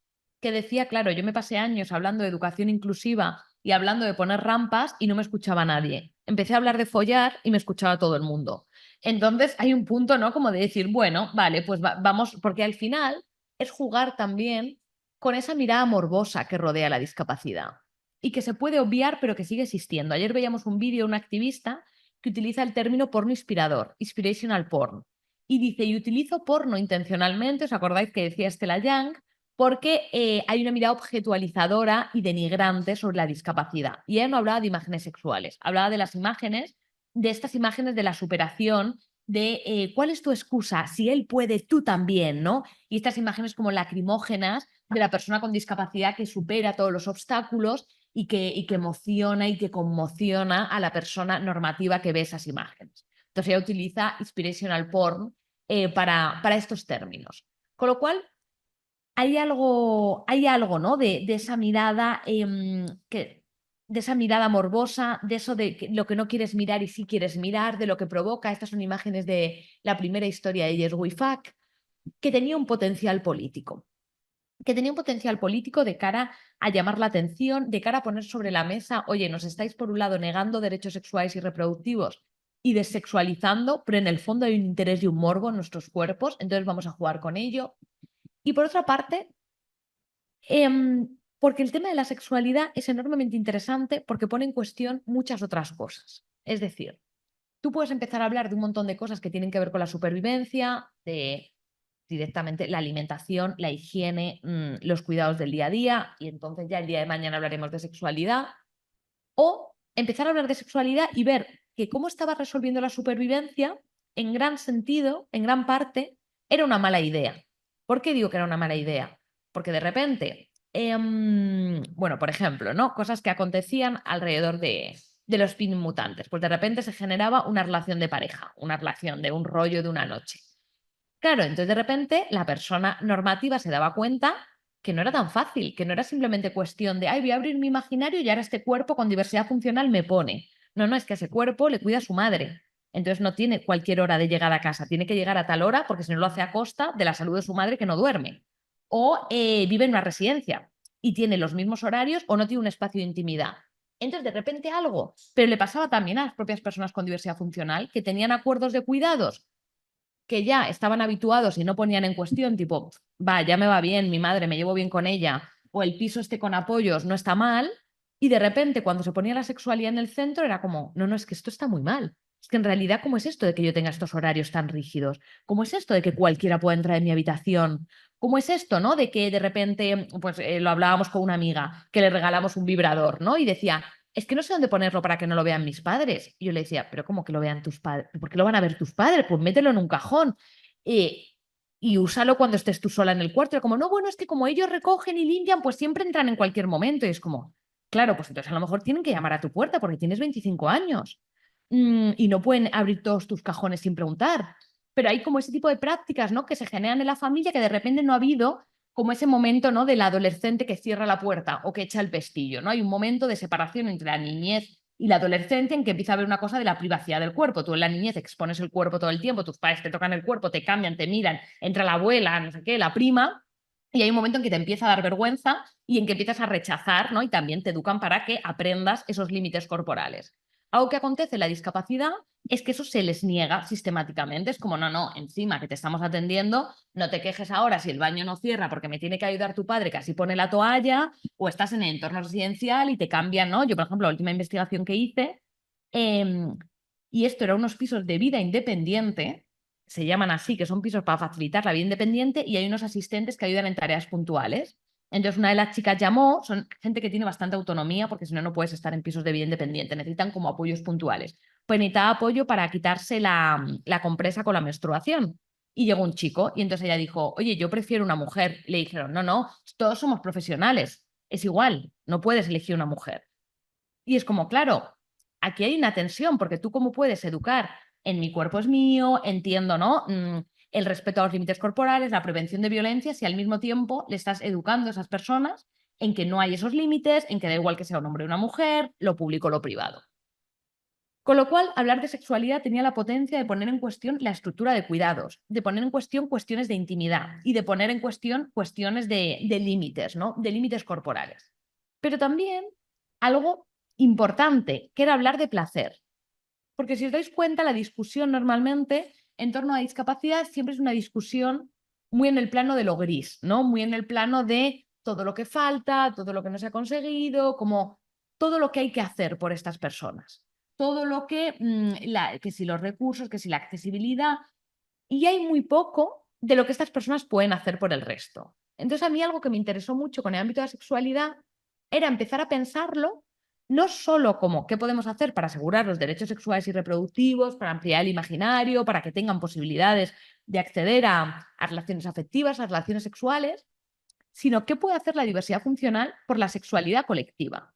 [SPEAKER 2] que decía, claro, yo me pasé años hablando de educación inclusiva y hablando de poner rampas y no me escuchaba nadie. Empecé a hablar de follar y me escuchaba todo el mundo. Entonces hay un punto, ¿no? Como de decir, bueno, vale, pues vamos, porque al final es jugar también con esa mirada morbosa que rodea la discapacidad y que se puede obviar, pero que sigue existiendo. Ayer veíamos un vídeo de un activista que utiliza el término porno inspirador, inspirational porn, y dice, y utilizo porno intencionalmente, ¿os acordáis que decía Stella Young? Porque hay una mirada objetualizadora y denigrante sobre la discapacidad. Y ella no hablaba de imágenes sexuales, hablaba de las imágenes, de estas imágenes de la superación, de cuál es tu excusa, si él puede, tú también, ¿no? Y estas imágenes como lacrimógenas de la persona con discapacidad que supera todos los obstáculos y que emociona y que conmociona a la persona normativa que ve esas imágenes. Entonces ella utiliza inspirational porn para estos términos. Con lo cual, hay algo, ¿no? De esa mirada de esa mirada morbosa, de eso de lo que no quieres mirar y sí quieres mirar, de lo que provoca. Estas son imágenes de la primera historia de Yes We Fuck, que tenía un potencial político. Que tenía un potencial político de cara a llamar la atención, de cara a poner sobre la mesa, oye, nos estáis por un lado negando derechos sexuales y reproductivos y desexualizando, pero en el fondo hay un interés y un morbo en nuestros cuerpos, entonces vamos a jugar con ello. Y por otra parte, porque el tema de la sexualidad es enormemente interesante porque pone en cuestión muchas otras cosas. Es decir, tú puedes empezar a hablar de un montón de cosas que tienen que ver con la supervivencia, de directamente la alimentación, la higiene, los cuidados del día a día, y entonces ya el día de mañana hablaremos de sexualidad. O empezar a hablar de sexualidad y ver que cómo estaba resolviendo la supervivencia, en gran sentido, en gran parte, era una mala idea. ¿Por qué digo que era una mala idea? Porque de repente, bueno, por ejemplo, ¿no? Cosas que acontecían alrededor de los spin mutantes. Pues de repente se generaba una relación de pareja, una relación de un rollo de una noche. Claro, entonces de repente la persona normativa se daba cuenta que no era tan fácil, que no era simplemente cuestión de, ay, voy a abrir mi imaginario y ahora este cuerpo con diversidad funcional me pone. No, no, es que a ese cuerpo le cuida su madre. Entonces no tiene cualquier hora de llegar a casa, tiene que llegar a tal hora porque si no lo hace a costa de la salud de su madre que no duerme. O vive en una residencia y tiene los mismos horarios o no tiene un espacio de intimidad. Entonces de repente algo, pero le pasaba también a las propias personas con diversidad funcional que tenían acuerdos de cuidados que ya estaban habituados y no ponían en cuestión, tipo, va, ya me va bien, mi madre, me llevo bien con ella, o el piso este con apoyos no está mal, y de repente cuando se ponía la sexualidad en el centro era como, no, no, es que esto está muy mal. Es que en realidad, ¿cómo es esto de que yo tenga estos horarios tan rígidos? ¿Cómo es esto de que cualquiera pueda entrar en mi habitación? ¿Cómo es esto, no? De que de repente, pues lo hablábamos con una amiga, que le regalamos un vibrador, ¿no? Y decía, es que no sé dónde ponerlo para que no lo vean mis padres. Y yo le decía, pero ¿cómo que lo vean tus padres? ¿Por qué lo van a ver tus padres? Pues mételo en un cajón y úsalo cuando estés tú sola en el cuarto. Y como, no, bueno, es que como ellos recogen y limpian, pues siempre entran en cualquier momento. Y es como, claro, pues entonces a lo mejor tienen que llamar a tu puerta porque tienes 25 años y no pueden abrir todos tus cajones sin preguntar. Pero hay como ese tipo de prácticas, ¿no? Que se generan en la familia que de repente no ha habido como ese momento, ¿no? Del adolescente que cierra la puerta o que echa el pestillo, ¿no? Hay un momento de separación entre la niñez y la adolescencia en que empieza a haber una cosa de la privacidad del cuerpo. Tú en la niñez expones el cuerpo todo el tiempo, tus padres te tocan el cuerpo, te cambian, te miran, entra la abuela, no sé qué, la prima, y hay un momento en que te empieza a dar vergüenza y en que empiezas a rechazar, ¿no? Y también te educan para que aprendas esos límites corporales. Algo que acontece en la discapacidad es que eso se les niega sistemáticamente. Es como, no, no, encima que te estamos atendiendo, no te quejes ahora si el baño no cierra porque me tiene que ayudar tu padre que así pone la toalla, o estás en el entorno residencial y te cambian, ¿no? Yo, por ejemplo, la última investigación que hice, y esto era unos pisos de vida independiente, se llaman así, que son pisos para facilitar la vida independiente, y hay unos asistentes que ayudan en tareas puntuales. Entonces una de las chicas llamó, son gente que tiene bastante autonomía porque si no, no puedes estar en pisos de vida independiente, necesitan como apoyos puntuales. Pues necesitaba apoyo para quitarse la compresa con la menstruación. Y llegó un chico y entonces ella dijo, oye, yo prefiero una mujer. Le dijeron, no, no, todos somos profesionales, es igual, no puedes elegir una mujer. Y es como, claro, aquí hay una tensión porque tú cómo puedes educar en mi cuerpo es mío, entiendo, ¿no? El respeto a los límites corporales, la prevención de violencia, si al mismo tiempo le estás educando a esas personas en que no hay esos límites, en que da igual que sea un hombre o una mujer, lo público o lo privado. Con lo cual, hablar de sexualidad tenía la potencia de poner en cuestión la estructura de cuidados, de poner en cuestión cuestiones de intimidad y de poner en cuestión cuestiones de límites, ¿no? De límites corporales. Pero también algo importante, que era hablar de placer. Porque si os dais cuenta, la discusión normalmente en torno a discapacidad siempre es una discusión muy en el plano de lo gris, ¿no? Muy en el plano de todo lo que falta, todo lo que no se ha conseguido, como todo lo que hay que hacer por estas personas. Todo lo que si los recursos, que si la accesibilidad, y hay muy poco de lo que estas personas pueden hacer por el resto. Entonces a mí algo que me interesó mucho con el ámbito de la sexualidad era empezar a pensarlo no solo como qué podemos hacer para asegurar los derechos sexuales y reproductivos, para ampliar el imaginario, para que tengan posibilidades de acceder a relaciones afectivas, a relaciones sexuales, sino qué puede hacer la diversidad funcional por la sexualidad colectiva.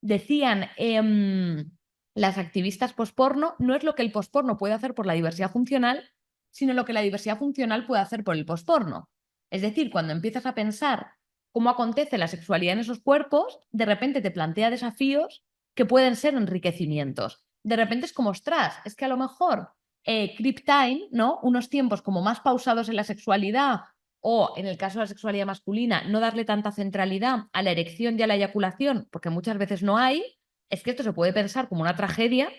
[SPEAKER 2] Decían las activistas posporno, no es lo que el posporno puede hacer por la diversidad funcional, sino lo que la diversidad funcional puede hacer por el posporno. Es decir, cuando empiezas a pensar cómo acontece la sexualidad en esos cuerpos, de repente te plantea desafíos que pueden ser enriquecimientos. De repente es como, ostras, es que a lo mejor creep time, ¿no? Unos tiempos como más pausados en la sexualidad, o en el caso de la sexualidad masculina, no darle tanta centralidad a la erección y a la eyaculación, porque muchas veces no hay, es que esto se puede pensar como una tragedia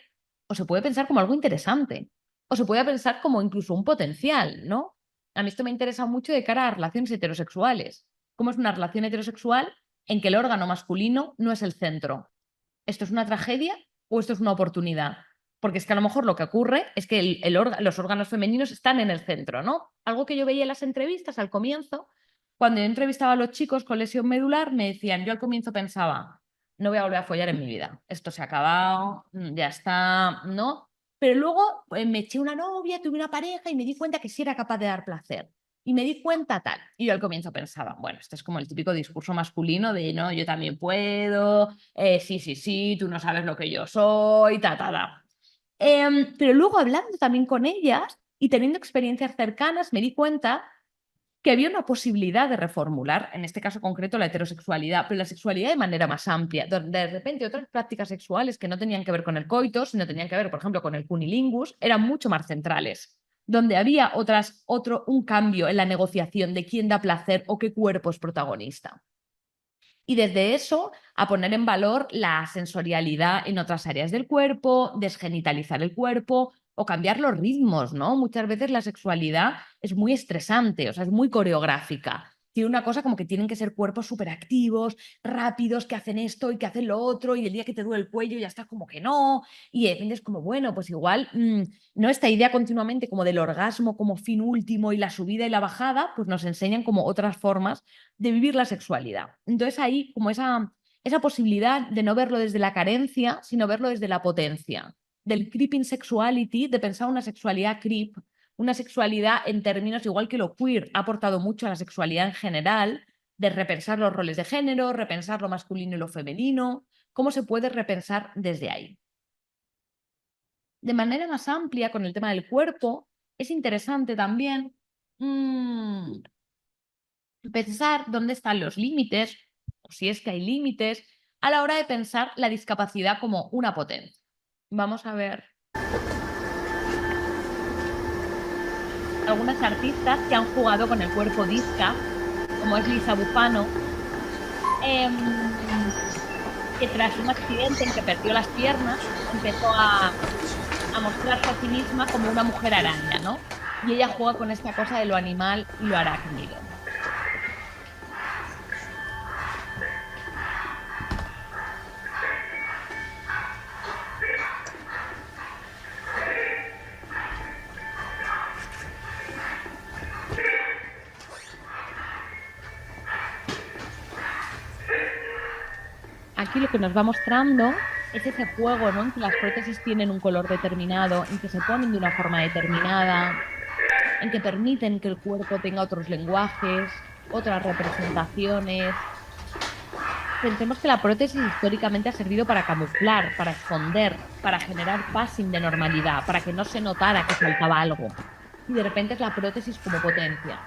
[SPEAKER 2] o se puede pensar como algo interesante, o se puede pensar como incluso un potencial, ¿no? A mí esto me interesa mucho de cara a relaciones heterosexuales. ¿Cómo es una relación heterosexual en que el órgano masculino no es el centro? ¿Esto es una tragedia o esto es una oportunidad? Porque es que a lo mejor lo que ocurre es que los órganos femeninos están en el centro, ¿no? Algo que yo veía en las entrevistas al comienzo, cuando yo entrevistaba a los chicos con lesión medular, me decían, yo al comienzo pensaba, no voy a volver a follar en mi vida, esto se ha acabado, ya está, ¿no? Pero luego me eché una novia, tuve una pareja y me di cuenta que sí era capaz de dar placer. Y me di cuenta tal. Y yo al comienzo pensaba, bueno, esto es como el típico discurso masculino de, no, yo también puedo, sí, tú no sabes lo que yo soy, ta. Pero luego hablando también con ellas y teniendo experiencias cercanas, me di cuenta que había una posibilidad de reformular, en este caso concreto, la heterosexualidad, pero la sexualidad de manera más amplia, donde de repente otras prácticas sexuales que no tenían que ver con el coito, sino tenían que ver, por ejemplo, con el cunilingus, eran mucho más centrales, donde había un cambio en la negociación de quién da placer o qué cuerpo es protagonista. Y desde eso, a poner en valor la sensorialidad en otras áreas del cuerpo, desgenitalizar el cuerpo o cambiar los ritmos, ¿no? Muchas veces la sexualidad es muy estresante, o sea, es muy coreográfica. Tiene una cosa como que tienen que ser cuerpos súper activos, rápidos, que hacen esto y que hacen lo otro, y el día que te duele el cuello ya estás como que no, y es como, bueno, pues igual, ¿no? Esta idea continuamente como del orgasmo como fin último y la subida y la bajada, pues nos enseñan como otras formas de vivir la sexualidad. Entonces ahí como esa posibilidad de no verlo desde la carencia, sino verlo desde la potencia, del creeping sexuality, de pensar una sexualidad creep, una sexualidad en términos igual que lo queer ha aportado mucho a la sexualidad en general, de repensar los roles de género, repensar lo masculino y lo femenino, cómo se puede repensar desde ahí. De manera más amplia, con el tema del cuerpo, es interesante también pensar dónde están los límites, o si es que hay límites, a la hora de pensar la discapacidad como una potencia. Vamos a ver algunas artistas que han jugado con el cuerpo disca, como es Lisa Bufano, que tras un accidente en que perdió las piernas, empezó a mostrarse a sí misma como una mujer araña, ¿no? Y ella juega con esta cosa de lo animal y lo arácnido. Aquí lo que nos va mostrando es ese juego, ¿no? En que las prótesis tienen un color determinado, en que se ponen de una forma determinada, en que permiten que el cuerpo tenga otros lenguajes, otras representaciones. Pensemos que la prótesis históricamente ha servido para camuflar, para esconder, para generar passing de normalidad, para que no se notara que faltaba algo. Y de repente es la prótesis como potencia.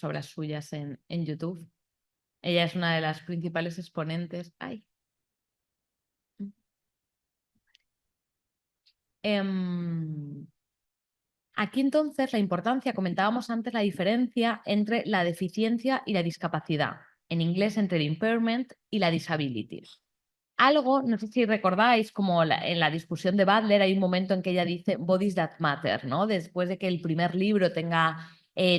[SPEAKER 2] algunas obras suyas en YouTube. Ella es una de las principales exponentes. ¡Ay! Aquí entonces la importancia, comentábamos antes la diferencia entre la deficiencia y la discapacidad. En inglés entre el impairment y la disability. Algo, no sé si recordáis, como en la discusión de Butler hay un momento en que ella dice bodies that matter, ¿no? Después de que el primer libro tenga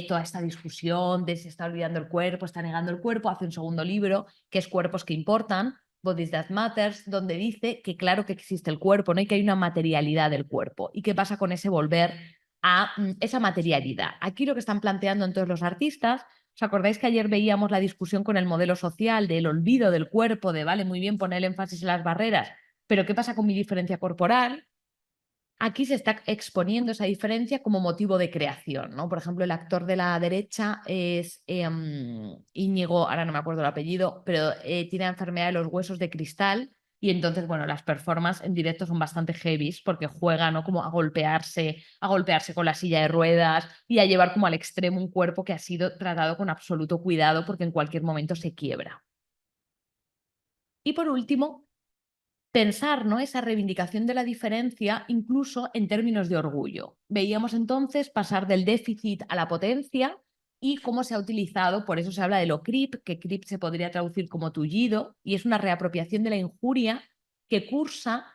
[SPEAKER 2] toda esta discusión de si está olvidando el cuerpo, está negando el cuerpo, hace un segundo libro que es Cuerpos que importan, Bodies That Matters, donde dice que claro que existe el cuerpo, ¿no? Y que hay una materialidad del cuerpo. ¿Y qué pasa con ese volver a esa materialidad? Aquí lo que están planteando entonces los artistas, ¿os acordáis que ayer veíamos la discusión con el modelo social del olvido del cuerpo, de vale, muy bien poner el énfasis en las barreras, pero ¿qué pasa con mi diferencia corporal? Aquí se está exponiendo esa diferencia como motivo de creación, ¿no? Por ejemplo, el actor de la derecha es Íñigo, ahora no me acuerdo el apellido, pero tiene la enfermedad de los huesos de cristal y entonces, bueno, las performances en directo son bastante heavies porque juega, ¿no? Como a golpearse con la silla de ruedas y a llevar como al extremo un cuerpo que ha sido tratado con absoluto cuidado porque en cualquier momento se quiebra. Y por último, pensar, ¿no? Esa reivindicación de la diferencia incluso en términos de orgullo. Veíamos entonces pasar del déficit a la potencia y cómo se ha utilizado, por eso se habla de lo crip, que crip se podría traducir como tullido, y es una reapropiación de la injuria que cursa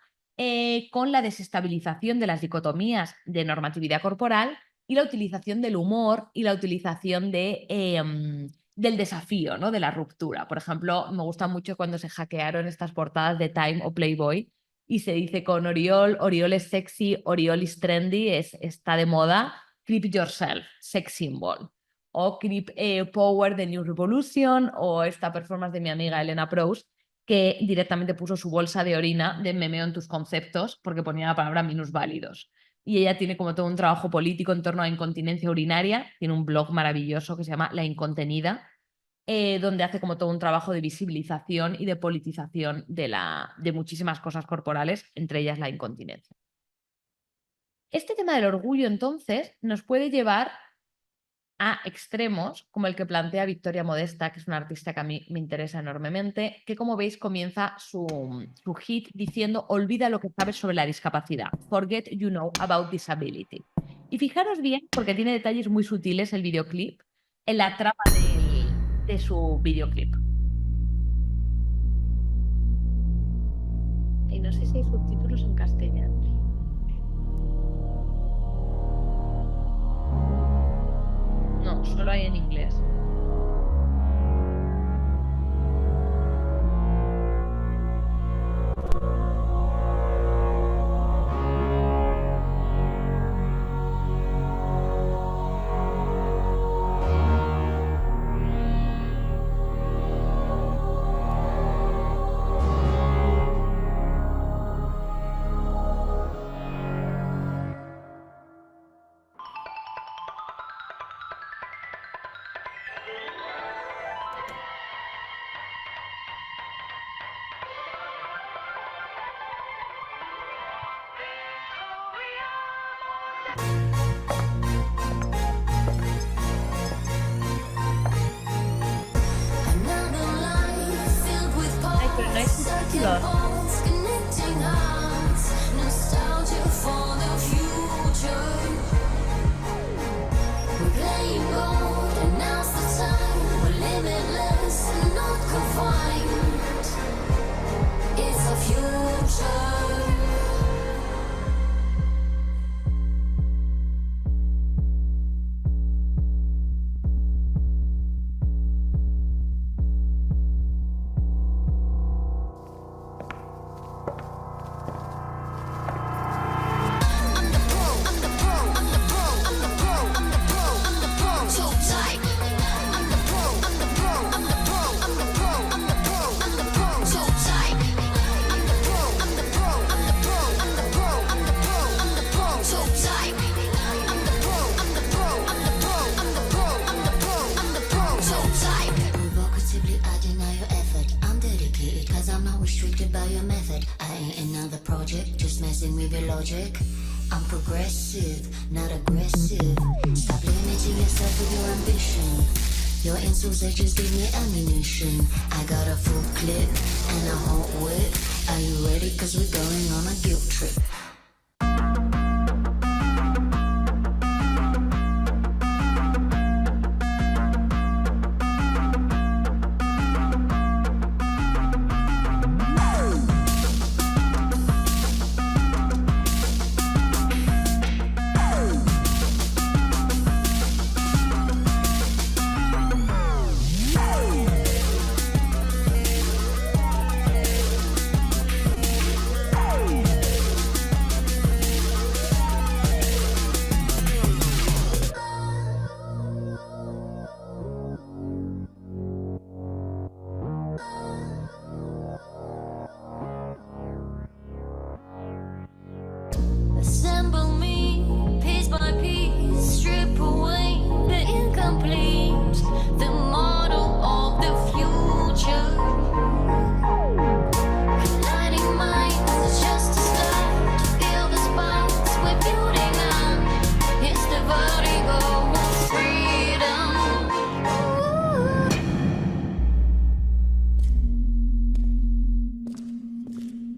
[SPEAKER 2] con la desestabilización de las dicotomías de normatividad corporal y la utilización del humor y la utilización del desafío, ¿no? De la ruptura. Por ejemplo, me gusta mucho cuando se hackearon estas portadas de Time o Playboy y se dice con Oriol, Oriol es sexy, Oriol is trendy, está de moda, Creep Yourself, sex symbol. O Creep Power, The New Revolution, o esta performance de mi amiga Elena Proust, que directamente puso su bolsa de orina de memeo en tus conceptos porque ponía la palabra minusválidos. Y ella tiene como todo un trabajo político en torno a incontinencia urinaria, tiene un blog maravilloso que se llama La Incontenida, donde hace como todo un trabajo de visibilización y de politización de muchísimas cosas corporales, entre ellas la incontinencia. Este tema del orgullo, entonces, nos puede llevar a extremos como el que plantea Victoria Modesta, que es una artista que a mí me interesa enormemente, que como veis comienza su hit diciendo olvida lo que sabes sobre la discapacidad, forget you know about disability. Y fijaros bien, porque tiene detalles muy sutiles el videoclip, en la trama de su videoclip. Y no sé si hay subtítulos en castellano. No, solo hay en inglés.
[SPEAKER 17] I'm progressive, not aggressive. Stop limiting yourself with your ambition. Your insults, they just give me ammunition. I got a full clip and a hot whip. Are you ready? Cause we're going on a guilt trip. Assemble me, piece by piece, strip away the incomplete, the model of the future. Colliding minds is just a start, feel the sparks we're building up. It's the vertigo of freedom.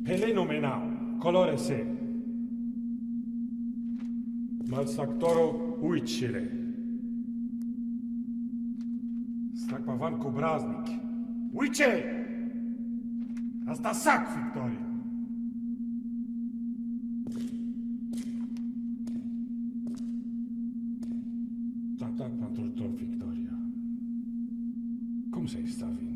[SPEAKER 18] Helenomenau, colore se. Malsactoro uicire. Stakpavan Kobraznik. Uice! Asta sac, Victoria! Tak pentru tot, Victoria. Cum se stavi?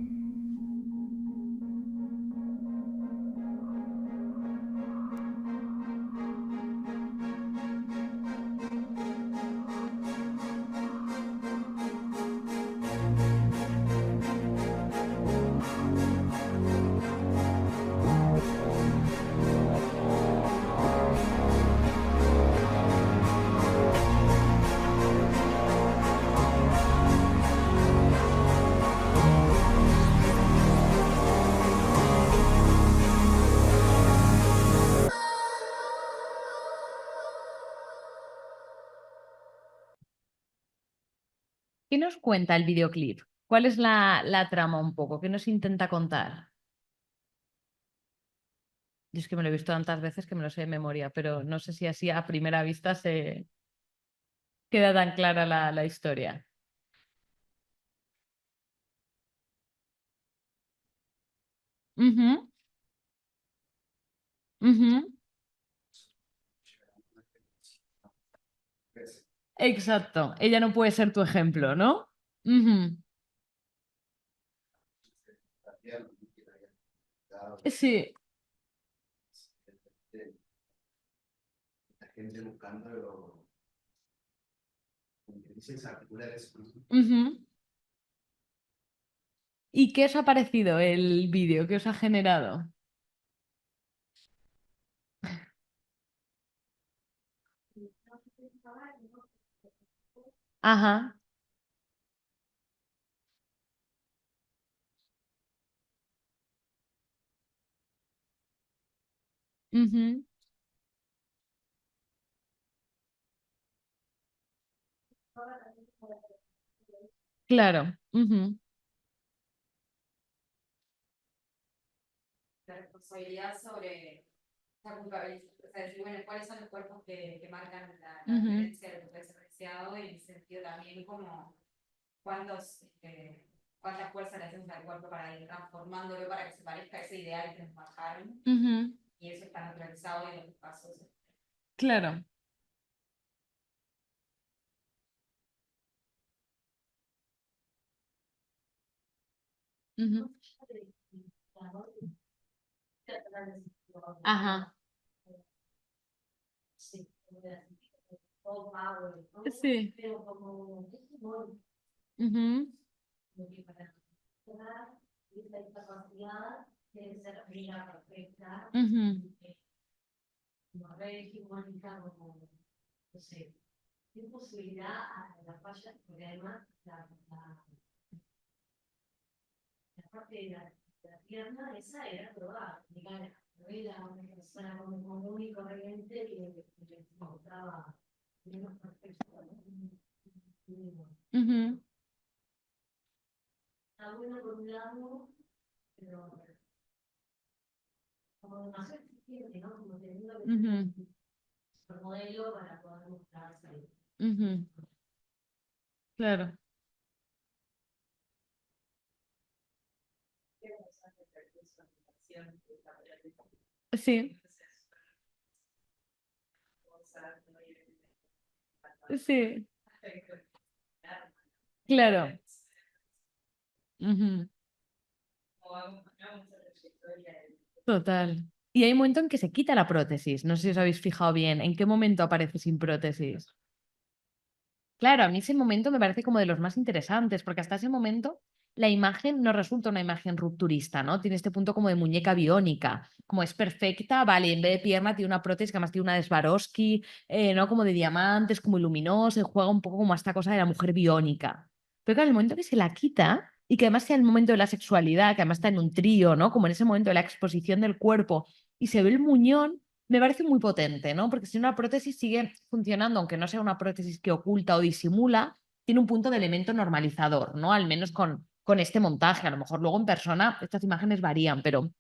[SPEAKER 2] ¿Qué nos cuenta el videoclip? ¿Cuál es la trama un poco? ¿Qué nos intenta contar? Yo es que me lo he visto tantas veces que me lo sé de memoria, pero no sé si así a primera vista se queda tan clara la historia. Ujú, ujú. Exacto, ella no puede ser tu ejemplo, ¿no? Ujú. Sí.
[SPEAKER 19] La gente buscando
[SPEAKER 2] Ujú. ¿Y qué os ha parecido el vídeo? ¿Qué os ha generado? Ajá. Ujú. Claro. Ujú.
[SPEAKER 1] La responsabilidad sobre esa culpabilidad, o sea, decir, bueno, ¿cuáles son los cuerpos que marcan la
[SPEAKER 2] Ujú.
[SPEAKER 1] diferencia de lo que puede ser deseado? Y en el sentido también como cuántas fuerzas le hacemos al cuerpo para ir transformándolo para que se parezca a ese ideal que nos marcaron.
[SPEAKER 2] Ujú.
[SPEAKER 1] Y eso está naturalizado en los pasos.
[SPEAKER 2] Claro. Ujú. Ajá. Sí. Ujú. Ujú.
[SPEAKER 17] La parte de la pierna, esa era probada, digamos, no era una persona común y corriente que
[SPEAKER 2] Ujú. Ujú. Ujú. Claro. Sí, sí, claro. Ujú. Total. Y hay un momento en que se quita la prótesis. No sé si os habéis fijado bien. ¿En qué momento aparece sin prótesis? Claro, a mí ese momento me parece como de los más interesantes, porque hasta ese momento la imagen no resulta una imagen rupturista, ¿no? Tiene este punto como de muñeca biónica, como es perfecta, vale, en vez de pierna tiene una prótesis que además tiene una de Swarovski, ¿no? Como de diamantes, como luminosa, y juega un poco como a esta cosa de la mujer biónica. Pero claro, en el momento que se la quita, y que además sea el momento de la sexualidad, que además está en un trío, ¿no? Como en ese momento de la exposición del cuerpo, y se ve el muñón, me parece muy potente, ¿no? Porque si una prótesis sigue funcionando, aunque no sea una prótesis que oculta o disimula, tiene un punto de elemento normalizador, ¿no? Al menos con este montaje. A lo mejor luego en persona estas imágenes varían, pero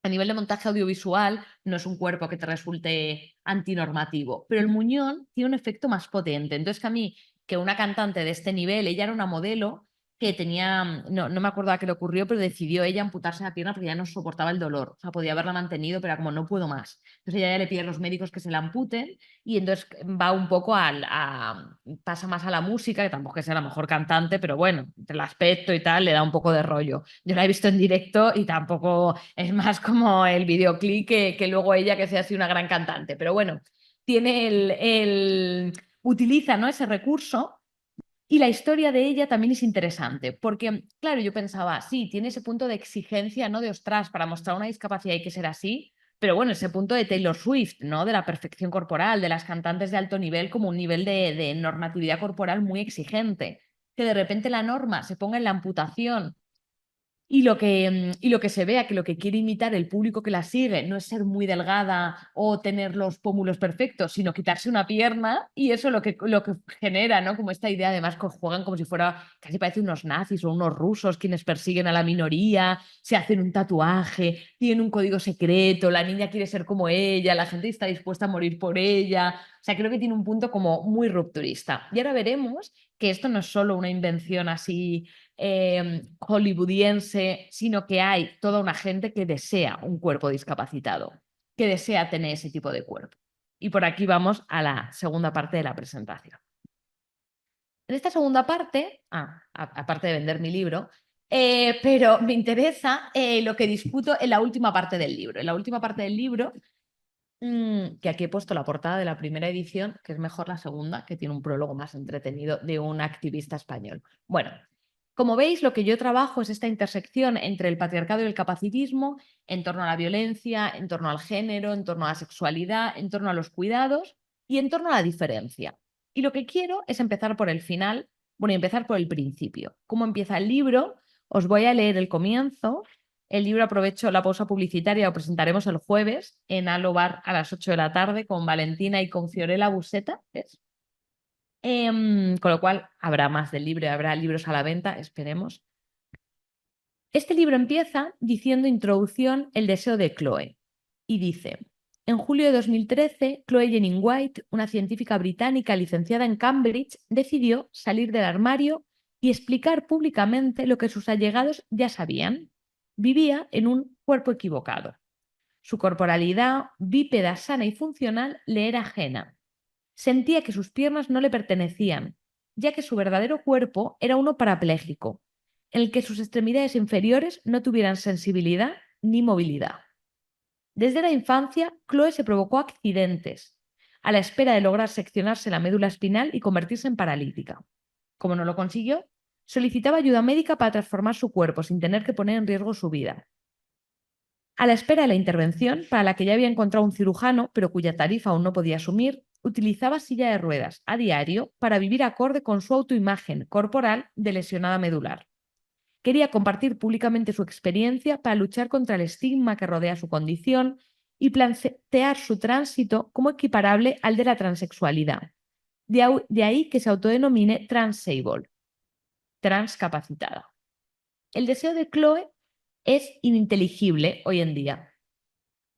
[SPEAKER 2] a nivel de montaje audiovisual no es un cuerpo que te resulte antinormativo. Pero el muñón tiene un efecto más potente. Entonces, que a mí, que una cantante de este nivel, ella era una modelo que tenía, no me acuerdo a qué le ocurrió, pero decidió ella amputarse la pierna porque ya no soportaba el dolor. O sea, podía haberla mantenido, pero era como no puedo más. Entonces ella ya le pide a los médicos que se la amputen y entonces va un poco pasa más a la música, que tampoco es que sea la mejor cantante, pero bueno, entre el aspecto y tal le da un poco de rollo. Yo la he visto en directo y tampoco es más como el videoclip que luego ella que sea así una gran cantante. Pero bueno, tiene utiliza, ¿no? ese recurso. Y la historia de ella también es interesante, porque, claro, yo pensaba, sí, tiene ese punto de exigencia, ¿no? De ostras, para mostrar una discapacidad hay que ser así, pero bueno, ese punto de Taylor Swift, ¿no? De la perfección corporal, de las cantantes de alto nivel, como un nivel de normatividad corporal muy exigente. Que de repente la norma se ponga en la amputación y lo que se vea, que lo que quiere imitar el público que la sigue no es ser muy delgada o tener los pómulos perfectos, sino quitarse una pierna y eso lo que genera, ¿no? Como esta idea, además, que juegan como si fuera, casi parece unos nazis o unos rusos quienes persiguen a la minoría, se hacen un tatuaje, tienen un código secreto, la niña quiere ser como ella, la gente está dispuesta a morir por ella. O sea, creo que tiene un punto como muy rupturista. Y ahora veremos que esto no es solo una invención así hollywoodiense, sino que hay toda una gente que desea un cuerpo discapacitado, que desea tener ese tipo de cuerpo. Y por aquí vamos a la segunda parte de la presentación. En esta segunda parte, aparte de vender mi libro, pero me interesa lo que discuto en la última parte del libro. En la última parte del libro, que aquí he puesto la portada de la primera edición, que es mejor la segunda, que tiene un prólogo más entretenido de un activista español. Bueno, como veis, lo que yo trabajo es esta intersección entre el patriarcado y el capacitismo, en torno a la violencia, en torno al género, en torno a la sexualidad, en torno a los cuidados y en torno a la diferencia. Y lo que quiero es empezar por el final, bueno, y empezar por el principio. ¿Cómo empieza el libro? Os voy a leer el comienzo. El libro, aprovecho la pausa publicitaria, lo presentaremos el jueves en Halo Bar a las 8 de la tarde con Valentina y con Fiorella Buseta. ¿Es? Con lo cual habrá más del libro, habrá libros a la venta, esperemos. Este libro empieza diciendo introducción El deseo de Chloe y dice: en julio de 2013, Chloe Jennings White, una científica británica licenciada en Cambridge, decidió salir del armario y explicar públicamente lo que sus allegados ya sabían. Vivía en un cuerpo equivocado. Su corporalidad, bípeda, sana y funcional, le era ajena. Sentía que sus piernas no le pertenecían, ya que su verdadero cuerpo era uno parapléjico, en el que sus extremidades inferiores no tuvieran sensibilidad ni movilidad. Desde la infancia, Chloe se provocó accidentes, a la espera de lograr seccionarse la médula espinal y convertirse en paralítica. Como no lo consiguió, solicitaba ayuda médica para transformar su cuerpo sin tener que poner en riesgo su vida. A la espera de la intervención, para la que ya había encontrado un cirujano, pero cuya tarifa aún no podía asumir, utilizaba silla de ruedas a diario para vivir acorde con su autoimagen corporal de lesionada medular. Quería compartir públicamente su experiencia para luchar contra el estigma que rodea su condición y plantear su tránsito como equiparable al de la transexualidad. De ahí que se autodenomine transable, transcapacitada. El deseo de Chloe es ininteligible hoy en día.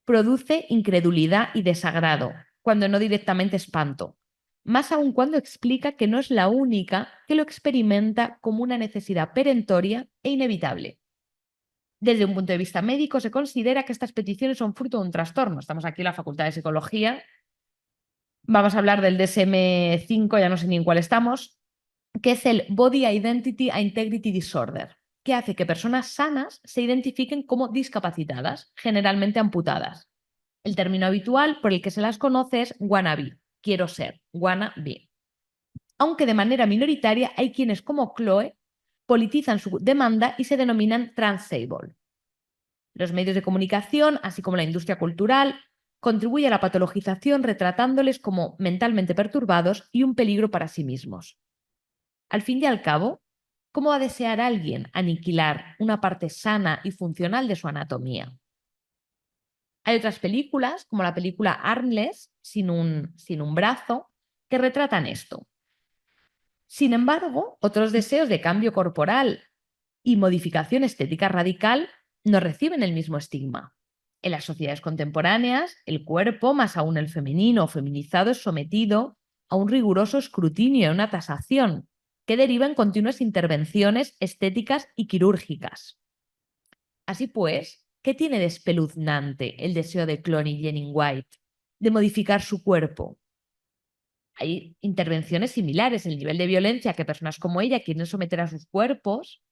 [SPEAKER 2] Produce incredulidad y desagrado, cuando no directamente espanto, más aún cuando explica que no es la única que lo experimenta como una necesidad perentoria e inevitable. Desde un punto de vista médico, se considera que estas peticiones son fruto de un trastorno. Estamos aquí en la Facultad de Psicología. Vamos a hablar del DSM-5, ya no sé ni en cuál estamos, que es el Body Identity and Integrity Disorder, que hace que personas sanas se identifiquen como discapacitadas, generalmente amputadas. El término habitual por el que se las conoce es wannabe, quiero ser, wannabe. Aunque de manera minoritaria hay quienes, como Chloe, politizan su demanda y se denominan transable. Los medios de comunicación, así como la industria cultural, contribuyen a la patologización retratándoles como mentalmente perturbados y un peligro para sí mismos. Al fin y al cabo, ¿cómo va a desear alguien aniquilar una parte sana y funcional de su anatomía? Hay otras películas, como la película Armless, sin un brazo, que retratan esto. Sin embargo, otros deseos de cambio corporal y modificación estética radical no reciben el mismo estigma. En las sociedades contemporáneas, el cuerpo, más aún el femenino o feminizado, es sometido a un riguroso escrutinio y una tasación que deriva en continuas intervenciones estéticas y quirúrgicas. Así pues, ¿qué tiene de espeluznante el deseo de Chloe Jennings White de modificar su cuerpo? Hay intervenciones similares. El nivel de violencia que personas como ella quieren someter a sus cuerpos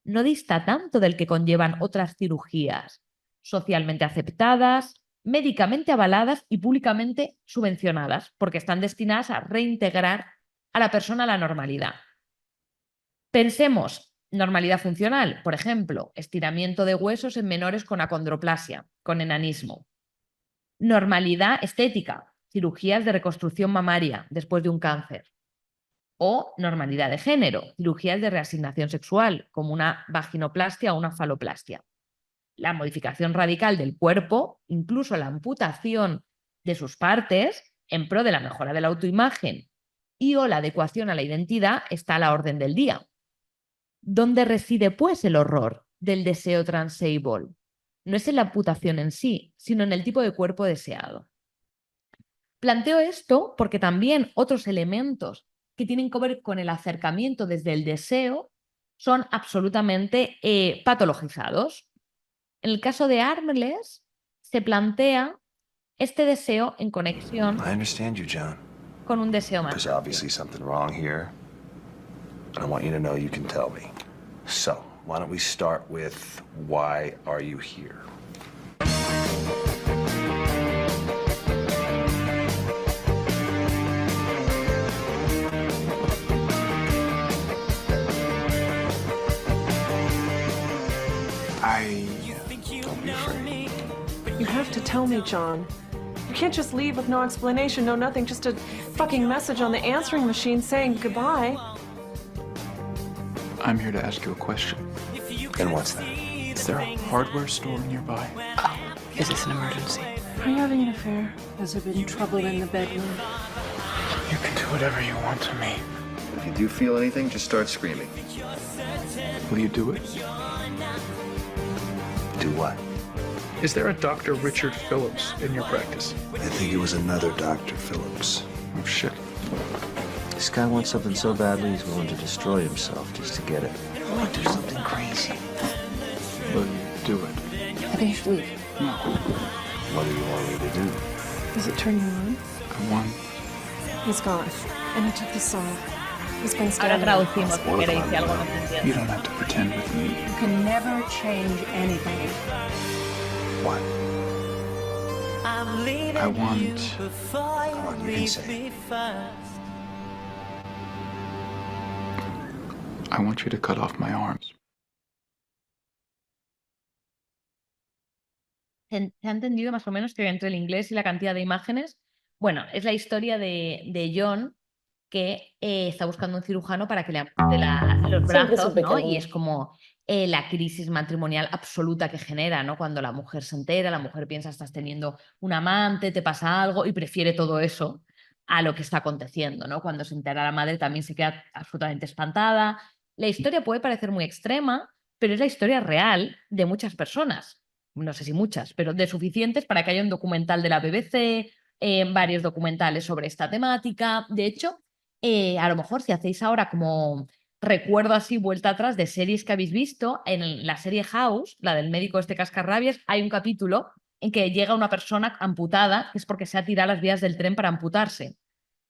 [SPEAKER 2] no dista tanto del que conllevan otras cirugías socialmente aceptadas, médicamente avaladas y públicamente subvencionadas, porque están destinadas a reintegrar a la persona a la normalidad. Pensemos, normalidad funcional, por ejemplo, estiramiento de huesos en menores con acondroplasia, con enanismo. Normalidad estética, cirugías de reconstrucción mamaria después de un cáncer. O normalidad de género, cirugías de reasignación sexual, como una vaginoplastia o una faloplastia. La modificación radical del cuerpo, incluso la amputación de sus partes, en pro de la mejora de la autoimagen y o la adecuación a la identidad, está a la orden del día. ¿Dónde reside, pues, el horror del deseo transable? No es en la amputación en sí, sino en el tipo de cuerpo deseado. Planteo esto porque también otros elementos que tienen que ver con el acercamiento desde el deseo son absolutamente patologizados. En el caso de Armless, se plantea este deseo en conexión con un deseo más.
[SPEAKER 20] There's obviously something wrong here, and I want you to know you can tell me. So, why don't we start with why are you here?
[SPEAKER 18] Don't be afraid.
[SPEAKER 14] You have to tell me, John. You can't just leave with no explanation, no nothing, just a fucking message on the answering machine saying goodbye.
[SPEAKER 21] I'm here to ask you a question.
[SPEAKER 20] And what's that?
[SPEAKER 21] Is there a hardware store nearby?
[SPEAKER 14] Is this an emergency? Are you having an affair? Has there been trouble in the bedroom?
[SPEAKER 21] You can do whatever you want to me.
[SPEAKER 20] If you do feel anything, just start screaming.
[SPEAKER 21] Will you do it?
[SPEAKER 20] Do what?
[SPEAKER 21] Is there a Dr. Richard Phillips in your practice?
[SPEAKER 20] I think it was another Dr. Phillips.
[SPEAKER 21] Oh, shit.
[SPEAKER 19] This guy wants something so badly he's willing to destroy himself just to get it.
[SPEAKER 20] I want to do something crazy.
[SPEAKER 21] Will you do it?
[SPEAKER 14] I think you should leave.
[SPEAKER 21] No.
[SPEAKER 20] What do you want me to do?
[SPEAKER 14] Does it turn you on?
[SPEAKER 21] I want...
[SPEAKER 14] He's gone. And he took the saw. He's been
[SPEAKER 2] Ahora
[SPEAKER 14] standing.
[SPEAKER 2] traducimos que queréis si algo no se entiende.
[SPEAKER 21] You don't have to pretend with me.
[SPEAKER 14] You can never change anything.
[SPEAKER 20] What?
[SPEAKER 21] I want...
[SPEAKER 20] Come on, you can say it.
[SPEAKER 21] I want you to cut off my arms.
[SPEAKER 2] ¿Se ha entendido más o menos que entre el inglés y la cantidad de imágenes? Bueno, es la historia de John, que está buscando un cirujano para que le ampute los
[SPEAKER 9] Siempre
[SPEAKER 2] brazos,
[SPEAKER 9] supe
[SPEAKER 2] ¿no?
[SPEAKER 9] que
[SPEAKER 2] Y es como la crisis matrimonial absoluta que genera, ¿no? Cuando la mujer se entera, la mujer piensa estás teniendo un amante, te pasa algo y prefiere todo eso a lo que está aconteciendo, ¿no? Cuando se entera la madre también se queda absolutamente espantada. La historia puede parecer muy extrema, pero es la historia real de muchas personas. No sé si muchas, pero de suficientes para que haya un documental de la BBC, varios documentales sobre esta temática. De hecho, a lo mejor si hacéis ahora como recuerdo así, vuelta atrás de series que habéis visto, en la serie House, la del médico este cascarrabias, hay un capítulo en que llega una persona amputada, que es porque se ha tirado a las vías del tren para amputarse.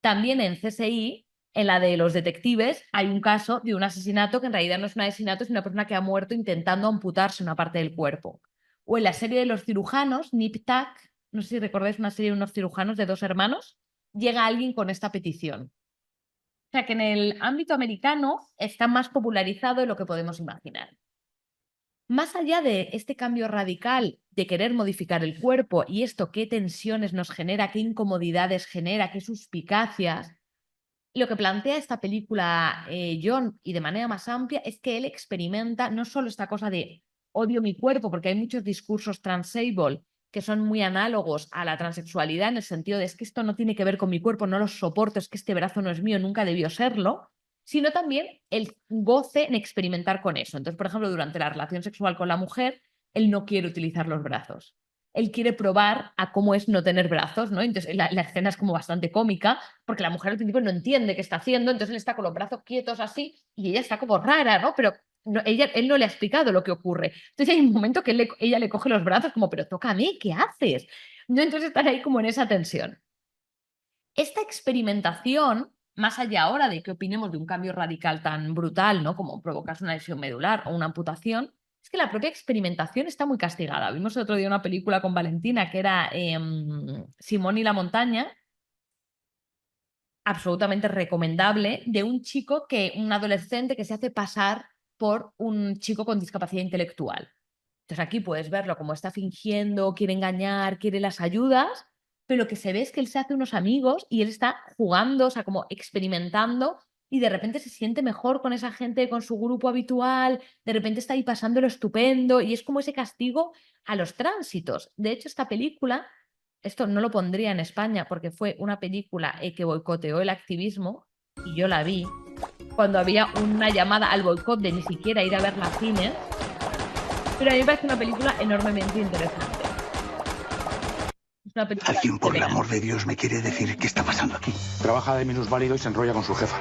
[SPEAKER 2] También en CSI, en la de los detectives, hay un caso de un asesinato que en realidad no es un asesinato, es una persona que ha muerto intentando amputarse una parte del cuerpo. O en la serie de los cirujanos, Nip Tuck, no sé si recordáis una serie de unos cirujanos de 2 hermanos, llega alguien con esta petición. O sea que en el ámbito americano está más popularizado de lo que podemos imaginar. Más allá de este cambio radical de querer modificar el cuerpo y esto qué tensiones nos genera, qué incomodidades genera, qué suspicacias, lo que plantea esta película John y de manera más amplia es que él experimenta no solo esta cosa de odio mi cuerpo, porque hay muchos discursos transable que son muy análogos a la transexualidad en el sentido de es que esto no tiene que ver con mi cuerpo, no lo soporto, es que este brazo no es mío, nunca debió serlo, sino también el goce en experimentar con eso. Entonces, por ejemplo, durante la relación sexual con la mujer, él no quiere utilizar los brazos. Él quiere probar a cómo es no tener brazos, ¿no? Entonces la escena es como bastante cómica, porque la mujer al principio no entiende qué está haciendo, entonces él está con los brazos quietos así y ella está como rara, ¿no? Pero no, él no le ha explicado lo que ocurre. Entonces hay un momento que ella le coge los brazos como, pero tócame, ¿qué haces? ¿No? Entonces están ahí como en esa tensión. Esta experimentación, más allá ahora de que opinemos de un cambio radical tan brutal, ¿no? Como provocarse una lesión medular o una amputación, es que la propia experimentación está muy castigada. Vimos el otro día una película con Valentina que era Simón y la montaña, absolutamente recomendable, de un chico un adolescente que se hace pasar por un chico con discapacidad intelectual. Entonces aquí puedes verlo como está fingiendo, quiere engañar, quiere las ayudas, pero lo que se ve es que él se hace unos amigos y él está jugando, o sea, como experimentando y de repente se siente mejor con esa gente, con su grupo habitual, de repente está ahí pasándolo estupendo y es como ese castigo a los tránsitos. De hecho, esta película, esto no lo pondría en España porque fue una película que boicoteó el activismo y yo la vi cuando había una llamada al boicot de ni siquiera ir a ver la cine, pero a mí me parece una película enormemente interesante.
[SPEAKER 3] Alguien, por el amor de Dios, me quiere decir qué está pasando aquí. Trabaja de minusválido y se enrolla con su jefa.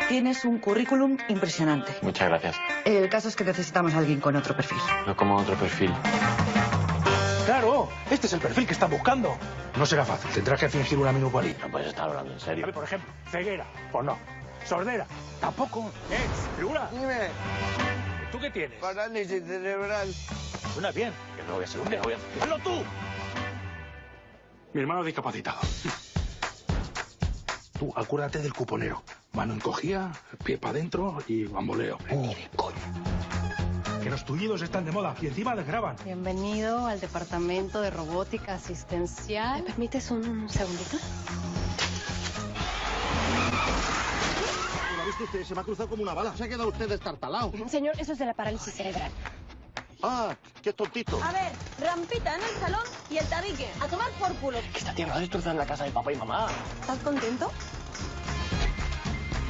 [SPEAKER 22] Tienes un currículum impresionante.
[SPEAKER 19] Muchas gracias.
[SPEAKER 22] El caso es que necesitamos a alguien con otro perfil.
[SPEAKER 19] No como otro perfil.
[SPEAKER 3] ¡Claro! Este es el perfil que está buscando. No será fácil. Tendrás que fingir una minusválida.
[SPEAKER 19] No puedes estar hablando en serio.
[SPEAKER 3] A ver, por ejemplo, ceguera. Pues no. Sordera. Tampoco. ¿Figura? Dime. ¿Tú qué tienes? Parálisis cerebral. Suena bien.
[SPEAKER 19] Yo no voy a ser un viejo.
[SPEAKER 3] ¡Hazlo tú! Mi hermano discapacitado. Tú, acuérdate del cuponero. Mano encogida, pie para adentro y bamboleo. Ni de coño. Que los tullidos están de moda y encima desgraban.
[SPEAKER 23] Bienvenido al departamento de robótica asistencial. ¿Me permites un segundito?
[SPEAKER 3] ¿Lo ha visto usted? Se me ha cruzado como una bala. Se ha quedado usted destartalado.
[SPEAKER 23] Señor, eso es de la parálisis cerebral.
[SPEAKER 3] Ah, qué tontito.
[SPEAKER 23] A ver, rampita en el salón y el tabique. A tomar por culo.
[SPEAKER 19] Que esta tierra va a destrozar la casa de papá y mamá.
[SPEAKER 23] ¿Estás contento?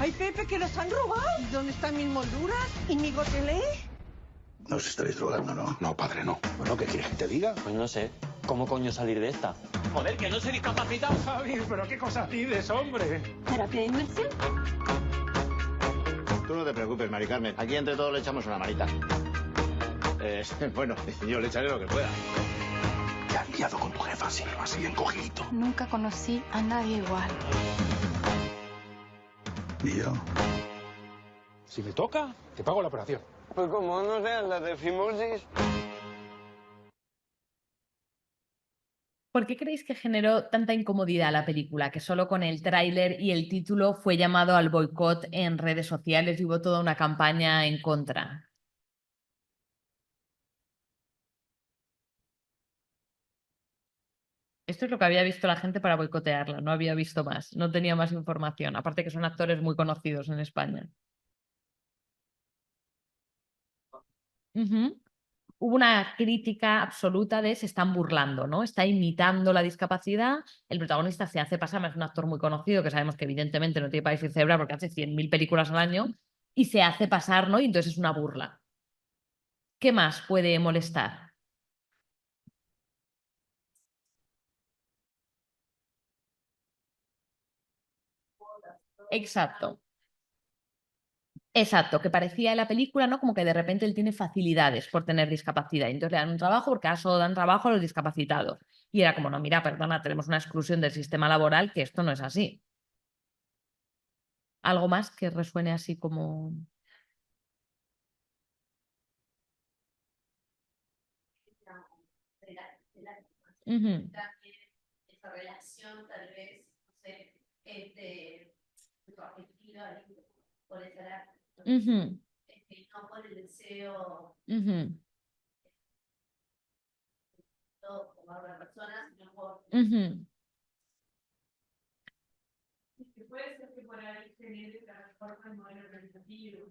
[SPEAKER 24] ¡Ay, Pepe, que nos han robado! ¿Y dónde están mis molduras? ¿Y mi gotelé?
[SPEAKER 3] No os estaréis drogando, ¿no? No, padre, no. Bueno, ¿qué quieres que te diga?
[SPEAKER 19] Pues no sé. ¿Cómo coño salir de esta? Joder, que no soy discapacitado.
[SPEAKER 3] Javi, pero qué cosas dices, hombre.
[SPEAKER 23] ¿Terapia de inmersión?
[SPEAKER 25] Tú no te preocupes, Mari Carmen. Aquí entre todos le echamos una manita. Bueno, yo le echaré lo que pueda.
[SPEAKER 3] Te has liado con tu jefa, sí, así encogidito.
[SPEAKER 23] Nunca conocí a nadie igual.
[SPEAKER 3] ¿Y yo? Si me toca, te pago la operación.
[SPEAKER 25] Pues como no sean las de fimosis.
[SPEAKER 2] ¿Por qué creéis que generó tanta incomodidad la película? Que solo con el tráiler y el título fue llamado al boicot en redes sociales y hubo toda una campaña en contra. Esto es lo que había visto la gente para boicotearla, no había visto más, no tenía más información, aparte que son actores muy conocidos en España. Hubo una crítica absoluta de se están burlando, ¿no? Está imitando la discapacidad, el protagonista se hace pasar, es un actor muy conocido que sabemos que evidentemente no tiene parálisis cerebral porque hace 100.000 películas al año y se hace pasar, ¿no? Y entonces es una burla. ¿Qué más puede molestar? Exacto. Exacto, que parecía en la película, ¿no? Como que de repente él tiene facilidades por tener discapacidad. Y entonces le dan un trabajo porque ahora solo dan trabajo a los discapacitados. Y era como, no, mira, perdona, tenemos una exclusión del sistema laboral que esto no es así. ¿Algo más que resuene así como...?
[SPEAKER 4] Esa relación tal vez, no sé, afectiva por el carácter, no por el deseo como otra persona, sino por... Puede ser que por ahí genere transforma el modelo organizativo.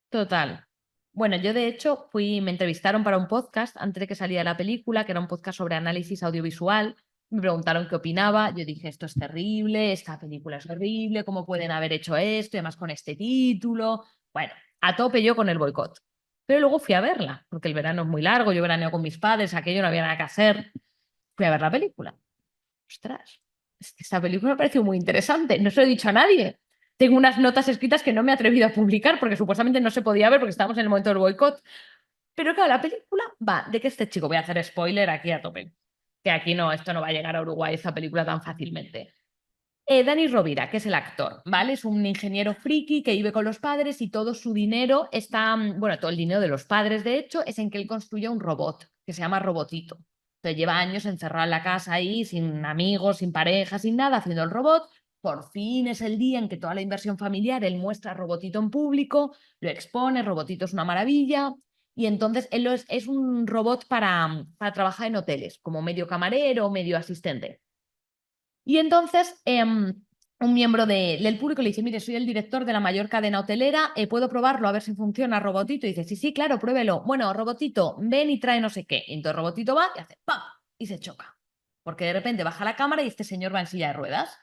[SPEAKER 2] Total. Bueno, yo de hecho me entrevistaron para un podcast antes de que saliera la película, que era un podcast sobre análisis audiovisual. Me preguntaron qué opinaba. Yo dije, esto es terrible, esta película es horrible, ¿cómo pueden haber hecho esto? Y además con este título. Bueno, a tope yo con el boicot. Pero luego fui a verla, porque el verano es muy largo, yo veraneo con mis padres, aquello no había nada que hacer. Fui a ver la película. Ostras, es que esta película me pareció muy interesante. No se lo he dicho a nadie. Tengo unas notas escritas que no me he atrevido a publicar porque supuestamente no se podía ver porque estábamos en el momento del boicot. Pero claro, la película va de que este chico, voy a hacer spoiler aquí a tope, que aquí no, esto no va a llegar a Uruguay, esta película tan fácilmente. Dani Rovira, que es el actor, ¿vale? Es un ingeniero friki que vive con los padres y todo su dinero está, bueno, todo el dinero de los padres, de hecho, es en que él construye un robot que se llama Robotito. Entonces lleva años encerrado en la casa ahí, sin amigos, sin pareja, sin nada, haciendo el robot. Por fin es el día en que toda la inversión familiar, él muestra a Robotito en público, lo expone, Robotito es una maravilla. Y entonces él es un robot para trabajar en hoteles, como medio camarero, medio asistente. Y entonces un miembro del público le dice, mire, soy el director de la mayor cadena hotelera, ¿puedo probarlo a ver si funciona, Robotito? Y dice, sí, sí, claro, pruébelo. Bueno, Robotito, ven y trae no sé qué. Y entonces Robotito va y hace ¡pam! Y se choca. Porque de repente baja la cámara y este señor va en silla de ruedas.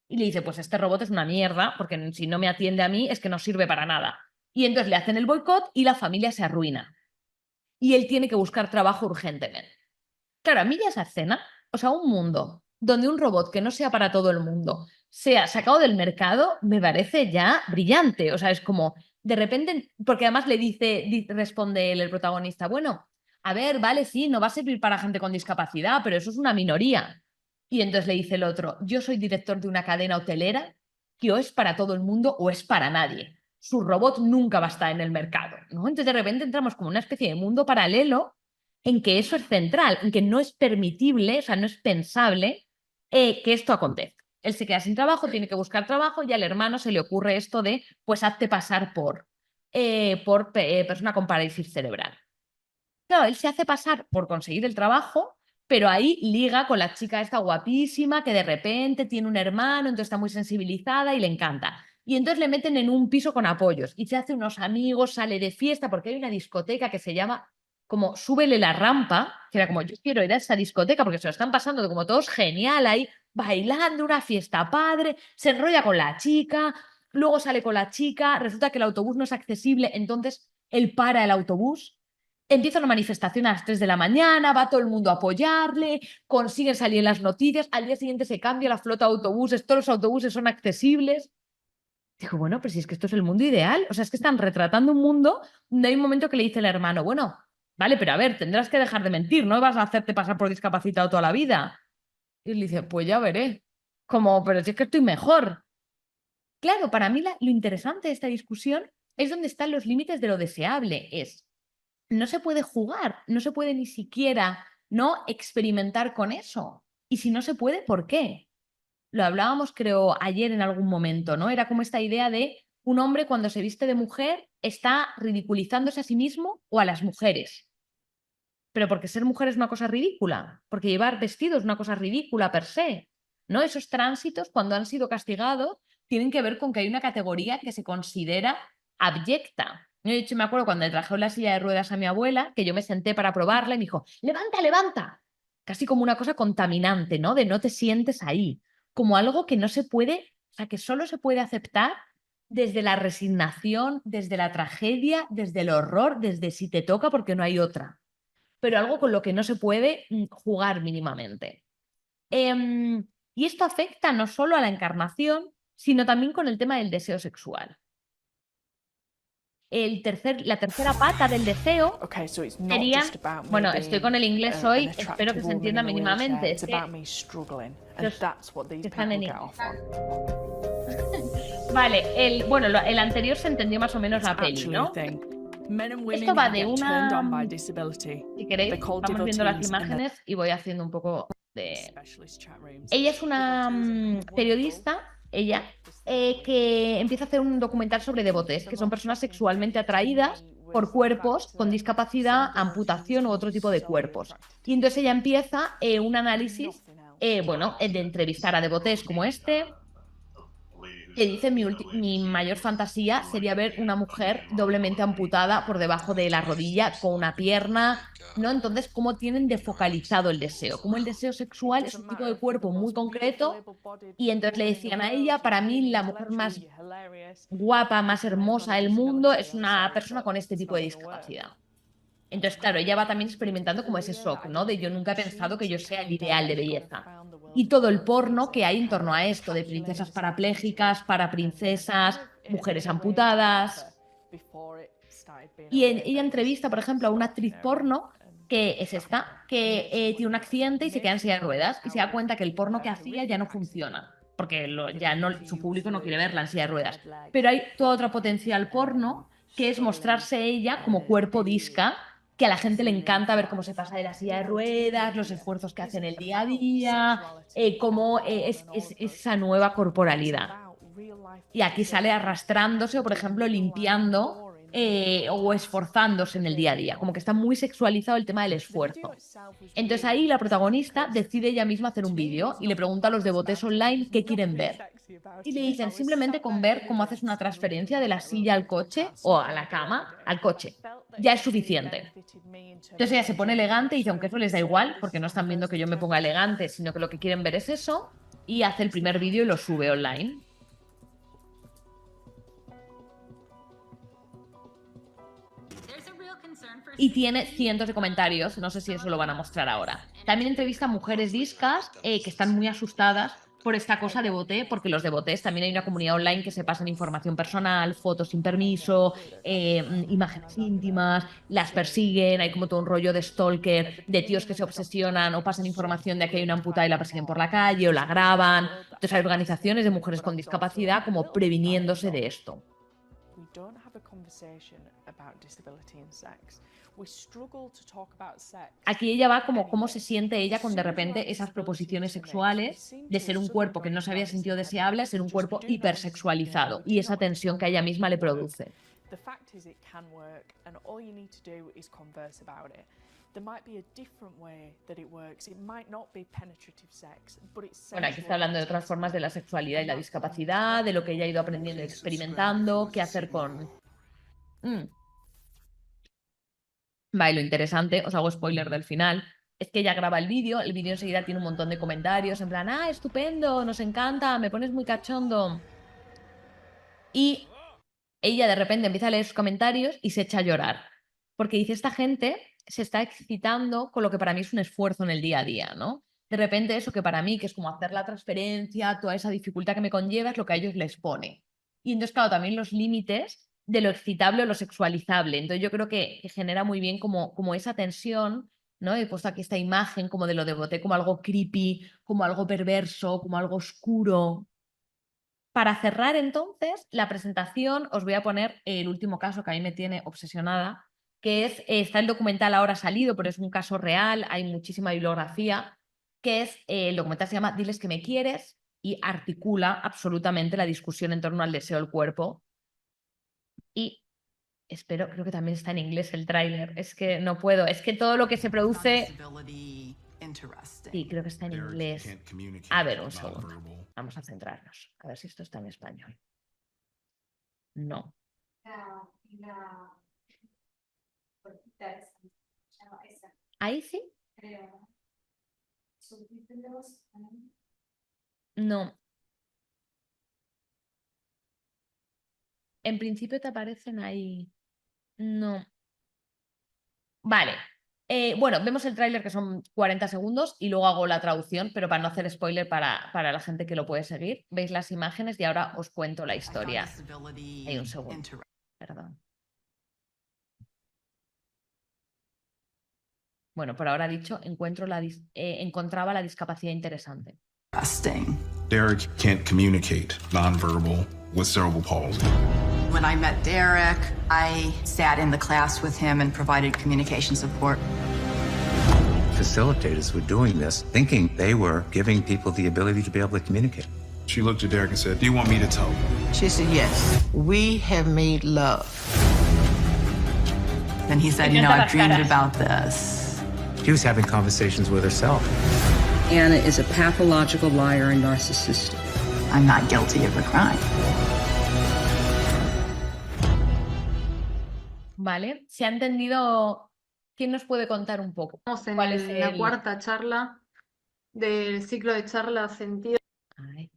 [SPEAKER 2] Y le dice, pues este robot es una mierda, porque si no me atiende a mí es que no sirve para nada. Y entonces le hacen el boicot y la familia se arruina. Y él tiene que buscar trabajo urgentemente. Claro, a mí ya esa escena, o sea, un mundo donde un robot que no sea para todo el mundo sea sacado del mercado, me parece ya brillante. O sea, es como, de repente, porque además le responde el protagonista, bueno, a ver, vale, sí, no va a servir para gente con discapacidad, pero eso es una minoría. Y entonces le dice el otro, yo soy director de una cadena hotelera que o es para todo el mundo o es para nadie. Su robot nunca va a estar en el mercado, ¿no? Entonces de repente entramos como una especie de mundo paralelo en que eso es central, en que no es permitible, o sea, no es pensable que esto acontezca. Él se queda sin trabajo, tiene que buscar trabajo y al hermano se le ocurre esto de, pues hazte pasar por persona con parálisis cerebral. Claro, él se hace pasar por conseguir el trabajo, pero ahí liga con la chica esta guapísima que de repente tiene un hermano, entonces está muy sensibilizada y le encanta. Y entonces le meten en un piso con apoyos y se hace unos amigos, sale de fiesta porque hay una discoteca que se llama como Súbele la rampa, que era como yo quiero ir a esa discoteca porque se lo están pasando de como todos genial ahí, bailando, una fiesta padre, se enrolla con la chica, luego sale con la chica, resulta que el autobús no es accesible, entonces él para el autobús. Empieza una manifestación a las 3 de la mañana, va todo el mundo a apoyarle, consiguen salir en las noticias, al día siguiente se cambia la flota de autobuses, todos los autobuses son accesibles. Digo, bueno, pero si es que esto es el mundo ideal, o sea, es que están retratando un mundo donde hay un momento que le dice el hermano, bueno, vale, pero a ver, tendrás que dejar de mentir, no vas a hacerte pasar por discapacitado toda la vida. Y él dice, pues ya veré. Como, pero si es que estoy mejor. Claro, para mí lo interesante de esta discusión es donde están los límites de lo deseable. No se puede jugar, no se puede ni siquiera no experimentar con eso. Y si no se puede, ¿por qué? Lo hablábamos, creo, ayer en algún momento, ¿no? Era como esta idea de un hombre cuando se viste de mujer está ridiculizándose a sí mismo o a las mujeres. pero porque ser mujer es una cosa ridícula, porque llevar vestido es una cosa ridícula per se, ¿no? Esos tránsitos, cuando han sido castigados, tienen que ver con que hay una categoría que se considera abyecta. Yo, de hecho, me acuerdo cuando le trajeron la silla de ruedas a mi abuela, que yo me senté para probarla y me dijo, levanta, levanta. Casi como una cosa contaminante, ¿no? De no te sientes ahí. Como algo que no se puede, o sea, que solo se puede aceptar desde la resignación, desde la tragedia, desde el horror, desde si te toca porque no hay otra. Pero algo con lo que no se puede jugar mínimamente. Y esto afecta no solo a la encarnación, sino también con el tema del deseo sexual. La tercera pata del deseo sería, bueno, estoy con el inglés hoy, espero que se entienda mínimamente. Es que están en inglés. Vale, bueno, el anterior se entendió más o menos la peli, ¿no? Esto va de una... Si queréis, vamos viendo las imágenes y voy haciendo un poco de... Ella es una periodista, que empieza a hacer un documental sobre devotes, que son personas sexualmente atraídas por cuerpos con discapacidad, amputación u otro tipo de cuerpos. Y entonces ella empieza un análisis, bueno, de entrevistar a devotes como este, que dice, mi mayor fantasía sería ver una mujer doblemente amputada por debajo de la rodilla con una pierna, ¿no? Entonces, ¿cómo tienen defocalizado el deseo? Como el deseo sexual es un tipo de cuerpo muy concreto y entonces le decían a ella, para mí la mujer más guapa, más hermosa del mundo es una persona con este tipo de discapacidad. Entonces, claro, ella va también experimentando como ese shock, ¿no? De yo nunca he pensado que yo sea el ideal de belleza. Y todo el porno que hay en torno a esto, de princesas parapléjicas, paraprincesas, mujeres amputadas. Y ella entrevista, por ejemplo, a una actriz porno, que es esta, que tiene un accidente y se queda en silla de ruedas y se da cuenta que el porno que hacía ya no funciona, porque su público no quiere verla en silla de ruedas. Pero hay todo otro potencial porno, que es mostrarse ella como cuerpo disca, que a la gente le encanta ver cómo se pasa de la silla de ruedas, los esfuerzos que hace en el día a día, cómo es esa nueva corporalidad. Y aquí sale arrastrándose o, por ejemplo, limpiando o esforzándose en el día a día, como que está muy sexualizado el tema del esfuerzo. Entonces ahí la protagonista decide ella misma hacer un vídeo y le pregunta a los devotes online qué quieren ver. Y le dicen, simplemente con ver cómo haces una transferencia de la silla al coche o a la cama al coche, ya es suficiente. Entonces ella se pone elegante y dice, aunque eso les da igual, porque no están viendo que yo me ponga elegante, sino que lo que quieren ver es eso, y hace el primer vídeo y lo sube online. Y tiene cientos de comentarios, no sé si eso lo van a mostrar ahora. También entrevista a mujeres discas que están muy asustadas por esta cosa de boté, porque los devotes también hay una comunidad online que se pasan información personal, fotos sin permiso, imágenes íntimas, las persiguen, hay como todo un rollo de stalker, de tíos que se obsesionan o pasan información de que hay una amputada y la persiguen por la calle o la graban. Entonces hay organizaciones de mujeres con discapacidad como previniéndose de esto. Aquí ella va como cómo se siente ella con de repente esas proposiciones sexuales de ser un cuerpo que no se había sentido deseable a ser un cuerpo hipersexualizado y esa tensión que a ella misma le produce. Bueno, aquí está hablando de otras formas de la sexualidad y la discapacidad, de lo que ella ha ido aprendiendo y experimentando, qué hacer con... Vale, lo interesante, os hago spoiler del final, es que ella graba el vídeo enseguida tiene un montón de comentarios en plan, ¡ah, estupendo! Nos encanta, me pones muy cachondo. Y ella de repente empieza a leer sus comentarios y se echa a llorar. Porque dice, esta gente se está excitando con lo que para mí es un esfuerzo en el día a día, ¿no? De repente eso que para mí, que es como hacer la transferencia, toda esa dificultad que me conlleva, es lo que a ellos les pone. Y entonces, claro, también los límites de lo excitable o lo sexualizable. Entonces yo creo que genera muy bien como esa tensión, ¿no? He puesto aquí esta imagen como de lo devoté, como algo creepy, como algo perverso, como algo oscuro. Para cerrar entonces la presentación os voy a poner el último caso que a mí me tiene obsesionada, que es, está el documental ahora salido, pero es un caso real, hay muchísima bibliografía, que es, el documental se llama Diles que me quieres y articula absolutamente la discusión en torno al deseo del cuerpo. Y Espero, creo que también está en inglés el tráiler. Es que no puedo. Es que todo lo que se produce... Sí, creo que está en inglés. A ver, un segundo. Vamos a centrarnos. A ver si esto está en español. No. ¿Ahí sí? No. En principio te aparecen ahí. No. Vale. Bueno, vemos el tráiler que son 40 segundos y luego hago la traducción, pero para no hacer spoiler para la gente que lo puede seguir. Veis las imágenes y ahora os cuento la historia. Hay un segundo. Perdón. Bueno, por ahora dicho, encontraba la discapacidad interesante.
[SPEAKER 5] Derek can't communicate nonverbal with cerebral palsy.
[SPEAKER 6] When I met Derek, I sat in the class with him and provided communication support.
[SPEAKER 19] Facilitators were doing this, thinking they were giving people the ability to be able to communicate.
[SPEAKER 5] She looked at Derek and said, "Do you want me to tell you?"
[SPEAKER 24] She said, yes, we have made love.
[SPEAKER 6] And he said, I dreamed about this.
[SPEAKER 19] She was having conversations with herself.
[SPEAKER 24] Anna is a pathological liar and narcissist.
[SPEAKER 6] I'm not guilty of a crime.
[SPEAKER 2] Vale, ¿se ha entendido? ¿Quién nos puede contar un poco?
[SPEAKER 7] Estamos en
[SPEAKER 2] ¿Cuál es
[SPEAKER 7] la cuarta charla del ciclo de charlas Sentido.
[SPEAKER 2] Ay.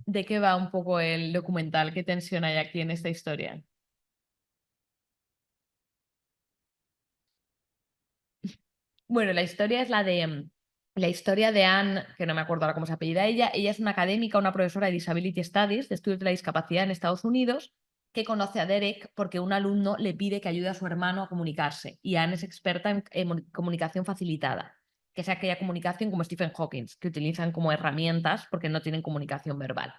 [SPEAKER 2] ¿De qué va un poco el documental? ¿Qué tensión hay aquí en esta historia? Bueno, la historia es la historia de Anne, que no me acuerdo ahora cómo se apellida ella. Ella es una académica, una profesora de Disability Studies, de estudios de la discapacidad en Estados Unidos, que conoce a Derek porque un alumno le pide que ayude a su hermano a comunicarse. Y Anne es experta en comunicación facilitada, que es aquella comunicación como Stephen Hawking, que utilizan como herramientas porque no tienen comunicación verbal.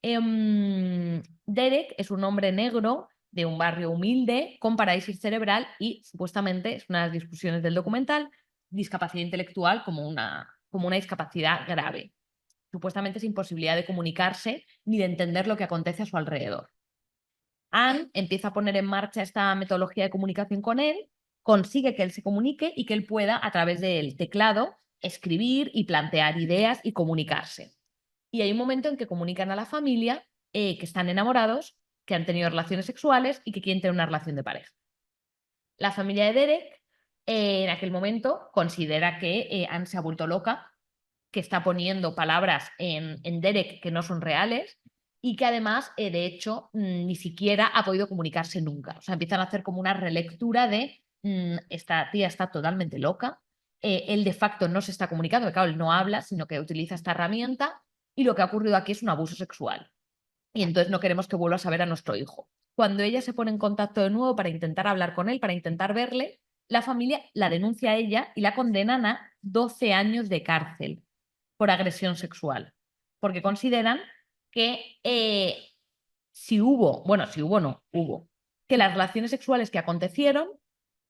[SPEAKER 2] Derek es un hombre negro de un barrio humilde con parálisis cerebral y supuestamente, es una de las discusiones del documental, discapacidad intelectual como una discapacidad grave. Supuestamente es imposibilidad de comunicarse ni de entender lo que acontece a su alrededor. Anne empieza a poner en marcha esta metodología de comunicación con él, consigue que él se comunique y que él pueda, a través del teclado, escribir y plantear ideas y comunicarse. Y hay un momento en que comunican a la familia que están enamorados, que han tenido relaciones sexuales y que quieren tener una relación de pareja. La familia de Derek en aquel momento considera que Anne se ha vuelto loca, que está poniendo palabras en Derek que no son reales y que además, de hecho, ni siquiera ha podido comunicarse nunca. O sea, empiezan a hacer como una relectura de esta tía está totalmente loca, él de facto no se está comunicando, porque claro, él no habla, sino que utiliza esta herramienta y lo que ha ocurrido aquí es un abuso sexual. Y entonces no queremos que vuelva a saber a nuestro hijo. Cuando ella se pone en contacto de nuevo para intentar hablar con él, para intentar verle, la familia la denuncia a ella y la condenan a 12 años de cárcel por agresión sexual. Porque consideran que hubo, que las relaciones sexuales que acontecieron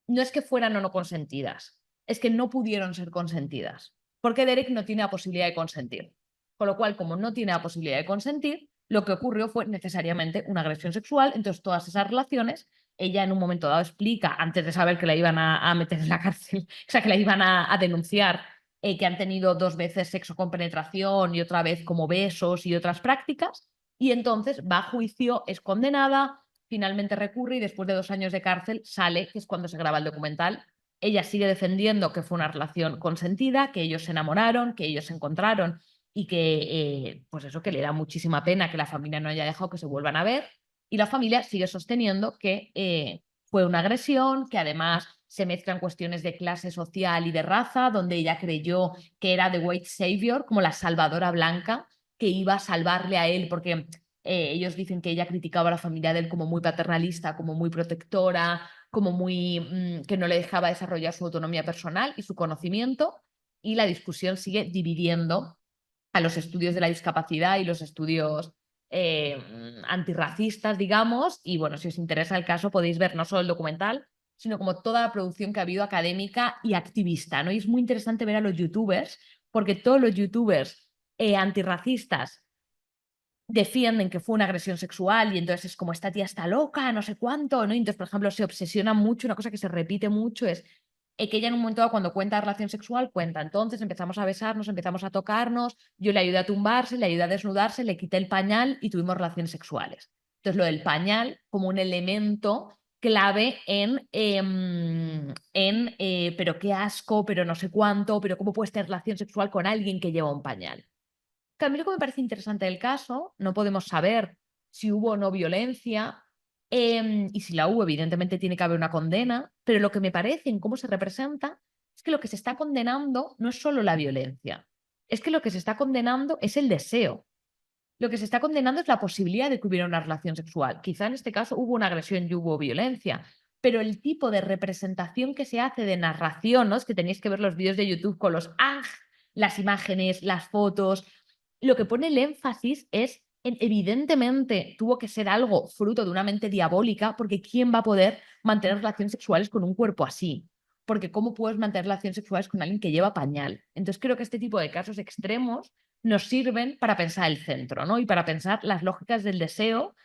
[SPEAKER 2] no es que fueran o no consentidas, es que no pudieron ser consentidas, porque Derek no tiene la posibilidad de consentir. Con lo cual, como no tiene la posibilidad de consentir, lo que ocurrió fue necesariamente una agresión sexual. Entonces, todas esas relaciones, ella en un momento dado explica, antes de saber que la iban a meter en la cárcel, o sea, que la iban a denunciar, que han tenido 2 veces sexo con penetración y otra vez como besos y otras prácticas, y entonces va a juicio, es condenada, finalmente recurre y después de 2 años de cárcel sale, que es cuando se graba el documental. Ella sigue defendiendo que fue una relación consentida, que ellos se enamoraron, que ellos se encontraron y que, pues eso, que le da muchísima pena que la familia no haya dejado que se vuelvan a ver, y la familia sigue sosteniendo que fue una agresión, que además se mezclan cuestiones de clase social y de raza, donde ella creyó que era the white savior, como la salvadora blanca, que iba a salvarle a él, porque ellos dicen que ella criticaba a la familia de él como muy paternalista, como muy protectora, como muy que no le dejaba desarrollar su autonomía personal y su conocimiento, y la discusión sigue dividiendo a los estudios de la discapacidad y los estudios antirracistas, digamos, y bueno, si os interesa el caso podéis ver no solo el documental, sino como toda la producción que ha habido académica y activista, ¿no? Y es muy interesante ver a los youtubers, porque todos los youtubers antirracistas defienden que fue una agresión sexual y entonces es como esta tía está loca, no sé cuánto, ¿no? Y entonces, por ejemplo, se obsesiona mucho, una cosa que se repite mucho es que ella en un momento dado, cuando cuenta relación sexual, cuenta, entonces empezamos a besarnos, empezamos a tocarnos, yo le ayudé a tumbarse, le ayudé a desnudarse, le quité el pañal y tuvimos relaciones sexuales. Entonces, lo del pañal como un elemento clave pero qué asco, pero no sé cuánto, pero cómo puedes tener relación sexual con alguien que lleva un pañal. A mí lo que me parece interesante del caso, no podemos saber si hubo o no violencia, y si la hubo, evidentemente tiene que haber una condena, pero lo que me parece en cómo se representa es que lo que se está condenando no es solo la violencia, es que lo que se está condenando es el deseo. Lo que se está condenando es la posibilidad de que hubiera una relación sexual. Quizá en este caso hubo una agresión y hubo violencia, pero el tipo de representación que se hace de narración, ¿no? Es que tenéis que ver los vídeos de YouTube con los las imágenes, las fotos. Lo que pone el énfasis es evidentemente tuvo que ser algo fruto de una mente diabólica, porque ¿quién va a poder mantener relaciones sexuales con un cuerpo así? Porque ¿cómo puedes mantener relaciones sexuales con alguien que lleva pañal? Entonces creo que este tipo de casos extremos nos sirven para pensar el centro, ¿no? Y para pensar las lógicas del deseo,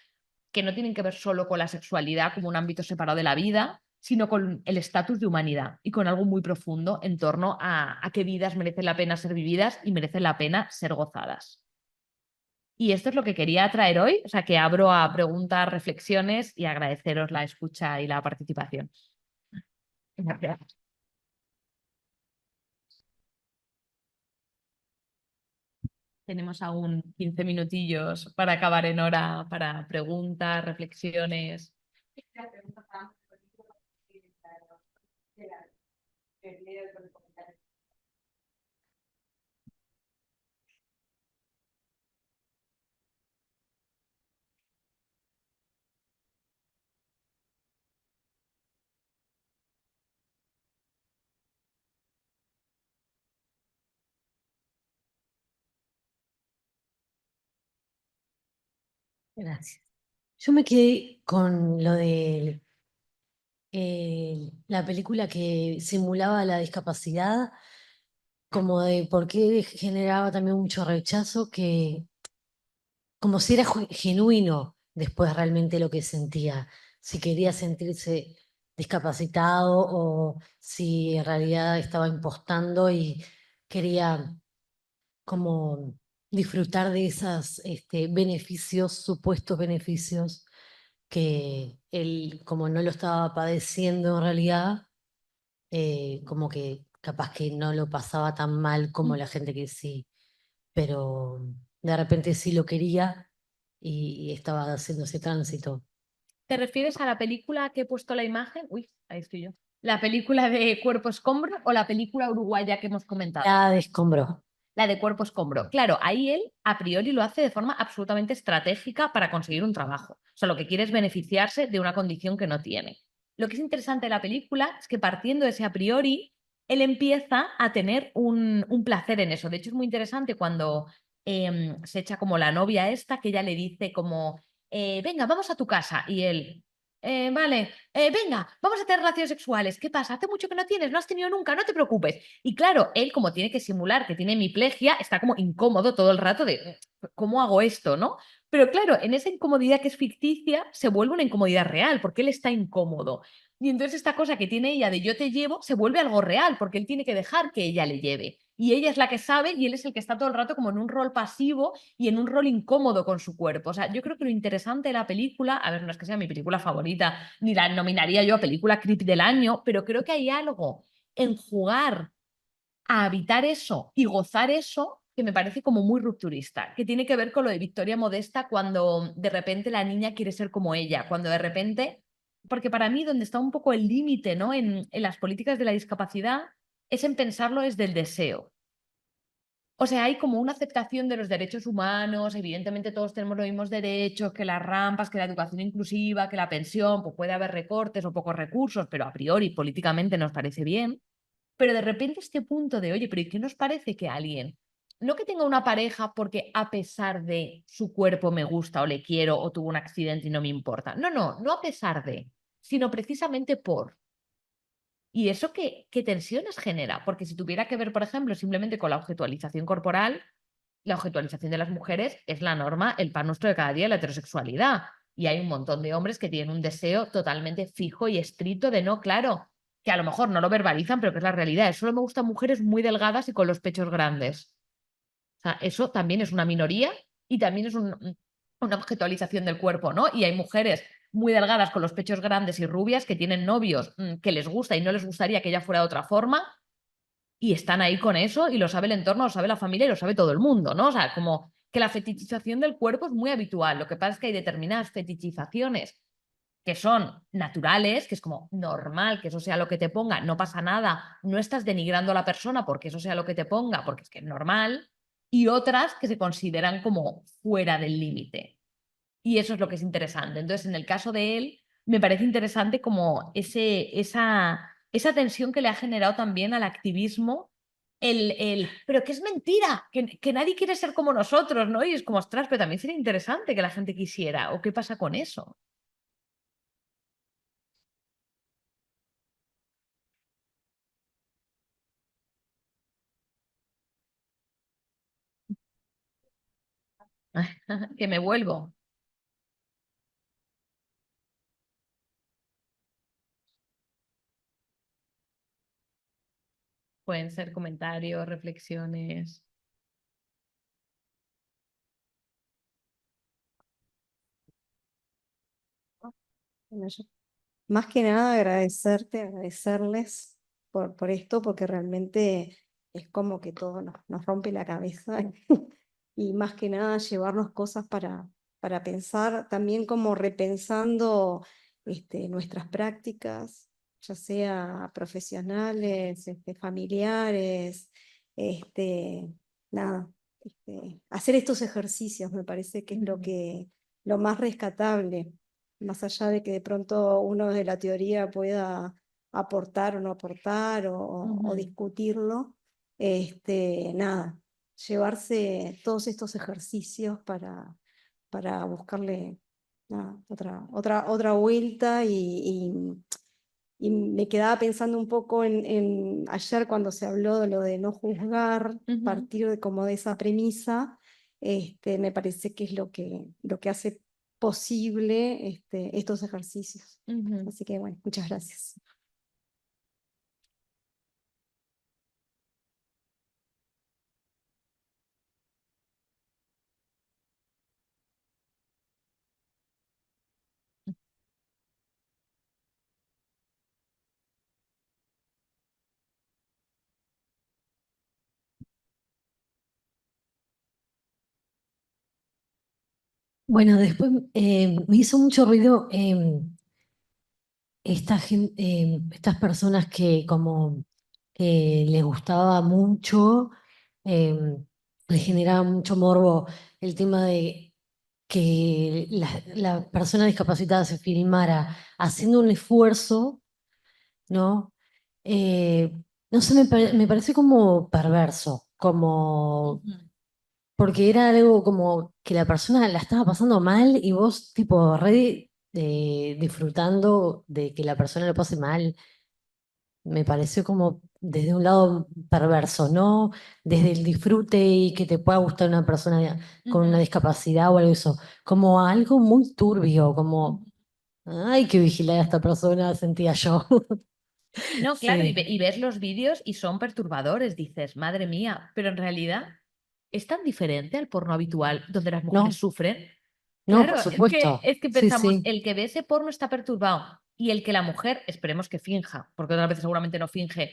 [SPEAKER 2] que no tienen que ver solo con la sexualidad como un ámbito separado de la vida, sino con el estatus de humanidad y con algo muy profundo en torno a qué vidas merecen la pena ser vividas y merecen la pena ser gozadas. Y esto es lo que quería traer hoy, o sea que abro a preguntas, reflexiones y agradeceros la escucha y la participación. Gracias. Tenemos aún 15 minutillos para acabar en hora para preguntas, reflexiones.
[SPEAKER 8] Gracias. Yo me quedé con lo de la película que simulaba la discapacidad, como de por qué generaba también mucho rechazo, que como si era genuino después realmente lo que sentía, si quería sentirse discapacitado o si en realidad estaba impostando y quería como disfrutar de esos beneficios, supuestos beneficios, que él, como no lo estaba padeciendo en realidad, como que capaz que no lo pasaba tan mal como la gente que sí, pero de repente sí lo quería y estaba haciendo ese tránsito.
[SPEAKER 2] ¿Te refieres a la película que he puesto la imagen? Uy, ahí estoy yo. ¿La película de Cuerpo Escombro o la película uruguaya que hemos comentado?
[SPEAKER 8] La de Escombro.
[SPEAKER 2] La de Cuerpo Escombro. Claro, ahí él a priori lo hace de forma absolutamente estratégica para conseguir un trabajo. O sea, lo que quiere es beneficiarse de una condición que no tiene. Lo que es interesante de la película es que partiendo de ese a priori, él empieza a tener un placer en eso. De hecho, es muy interesante cuando se echa como la novia esta, que ella le dice como, venga, vamos a tu casa. Y él, vale, venga, vamos a tener relaciones sexuales. ¿Qué pasa? Hace mucho que no tienes, no has tenido nunca, no te preocupes. Y claro, él como tiene que simular que tiene hemiplegia, está como incómodo todo el rato de, ¿cómo hago esto, no? Pero claro, en esa incomodidad que es ficticia, se vuelve una incomodidad real, porque él está incómodo. Y entonces esta cosa que tiene ella de yo te llevo, se vuelve algo real, porque él tiene que dejar que ella le lleve. Y ella es la que sabe y él es el que está todo el rato como en un rol pasivo y en un rol incómodo con su cuerpo. O sea, yo creo que lo interesante de la película, a ver, no es que sea mi película favorita, ni la nominaría yo a película creepy del año, pero creo que hay algo en jugar a habitar eso y gozar eso que me parece como muy rupturista, que tiene que ver con lo de Victoria Modesta cuando de repente la niña quiere ser como ella, cuando de repente, porque para mí donde está un poco el límite, ¿no? en las políticas de la discapacidad es en pensarlo desde el deseo. O sea, hay como una aceptación de los derechos humanos, evidentemente todos tenemos los mismos derechos, que las rampas, que la educación inclusiva, que la pensión, pues puede haber recortes o pocos recursos, pero a priori políticamente nos parece bien. Pero de repente este punto de, oye, pero ¿y qué nos parece que alguien, no que tenga una pareja porque a pesar de su cuerpo me gusta o le quiero o tuvo un accidente y no me importa? No a pesar de, sino precisamente por. ¿Y eso qué tensiones genera? Porque si tuviera que ver, por ejemplo, simplemente con la objetualización corporal, la objetualización de las mujeres es la norma, el pan nuestro de cada día, la heterosexualidad. Y hay un montón de hombres que tienen un deseo totalmente fijo y estricto de no, claro, que a lo mejor no lo verbalizan, pero que es la realidad. Solo me gustan mujeres muy delgadas y con los pechos grandes. O sea, eso también es una minoría y también es una objetualización del cuerpo, ¿no? Y hay mujeres muy delgadas con los pechos grandes y rubias que tienen novios que les gusta y no les gustaría que ella fuera de otra forma y están ahí con eso y lo sabe el entorno, lo sabe la familia y lo sabe todo el mundo, ¿no? O sea, como que la fetichización del cuerpo es muy habitual. Lo que pasa es que hay determinadas fetichizaciones que son naturales, que es como normal que eso sea lo que te ponga, no pasa nada, no estás denigrando a la persona porque eso sea lo que te ponga, porque es que es normal, y otras que se consideran como fuera del límite. Y eso es lo que es interesante. Entonces, en el caso de él, me parece interesante como esa tensión que le ha generado también al activismo, pero que es mentira, que nadie quiere ser como nosotros, ¿no? Y es como, ostras, pero también sería interesante que la gente quisiera, ¿o qué pasa con eso? Que me vuelvo. Pueden ser comentarios, reflexiones.
[SPEAKER 10] Bueno, más que nada agradecerles por esto, porque realmente es como que todo nos rompe la cabeza y más que nada llevarnos cosas para pensar, también como repensando nuestras prácticas, ya sea profesionales, familiares, nada, hacer estos ejercicios me parece que es lo más rescatable, más allá de que de pronto uno de la teoría pueda aportar o no aportar o discutirlo, nada, llevarse todos estos ejercicios para buscarle nada, otra vuelta y me quedaba pensando un poco en ayer cuando se habló de lo de no juzgar, partir de como de esa premisa, me parece que es lo que hace posible estos ejercicios. Así que bueno, muchas gracias.
[SPEAKER 8] Bueno, después me hizo mucho ruido estas personas que como que les gustaba mucho, les generaba mucho morbo el tema de que la persona discapacitada se filmara haciendo un esfuerzo, ¿no? No sé, me parece como perverso, como... Porque era algo como que la persona la estaba pasando mal y vos, tipo, re disfrutando de que la persona lo pase mal. Me pareció como desde un lado perverso, ¿no? Desde el disfrute y que te pueda gustar una persona con una discapacidad o algo de eso. Como algo muy turbio, como, hay que vigilar a esta persona, sentía yo.
[SPEAKER 2] No, claro,
[SPEAKER 8] Sí.
[SPEAKER 2] y ves los vídeos y son perturbadores, dices, madre mía, pero en realidad es tan diferente al porno habitual donde las mujeres sufren.
[SPEAKER 8] No,
[SPEAKER 2] Claro,
[SPEAKER 8] por supuesto.
[SPEAKER 2] es que
[SPEAKER 8] Sí,
[SPEAKER 2] pensamos,
[SPEAKER 8] sí.
[SPEAKER 2] el que ve ese porno está perturbado y el que la mujer, esperemos que finja, porque otras veces seguramente no finge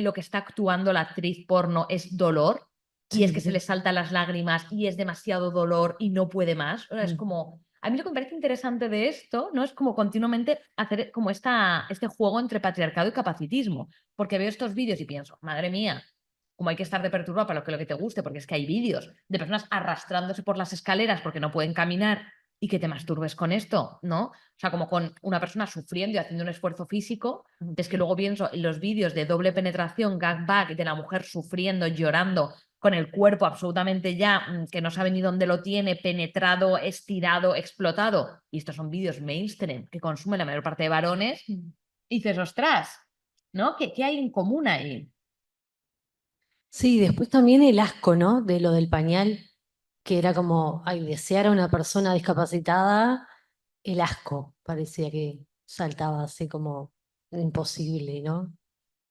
[SPEAKER 2] lo que está actuando la actriz porno es dolor y es que se le saltan las lágrimas y es demasiado dolor y no puede más. O sea, es como, a mí lo que me parece interesante de esto, ¿no? Es como continuamente hacer como este juego entre patriarcado y capacitismo, porque veo estos vídeos y pienso, madre mía, como hay que estar de perturbado para lo que te guste, porque es que hay vídeos de personas arrastrándose por las escaleras porque no pueden caminar y que te masturbes con esto, ¿no? O sea, como con una persona sufriendo y haciendo un esfuerzo físico, es que luego pienso en los vídeos de doble penetración, gangbang, de la mujer sufriendo, llorando, con el cuerpo absolutamente ya que no sabe ni dónde lo tiene, penetrado, estirado, explotado. Y estos son vídeos mainstream que consumen la mayor parte de varones. Y dices, ostras, ¿no? ¿Qué hay en común ahí?
[SPEAKER 8] Sí, después también el asco, ¿no? De lo del pañal, que era como, ay, desear a una persona discapacitada, el asco, parecía que saltaba así como imposible, ¿no? No sé.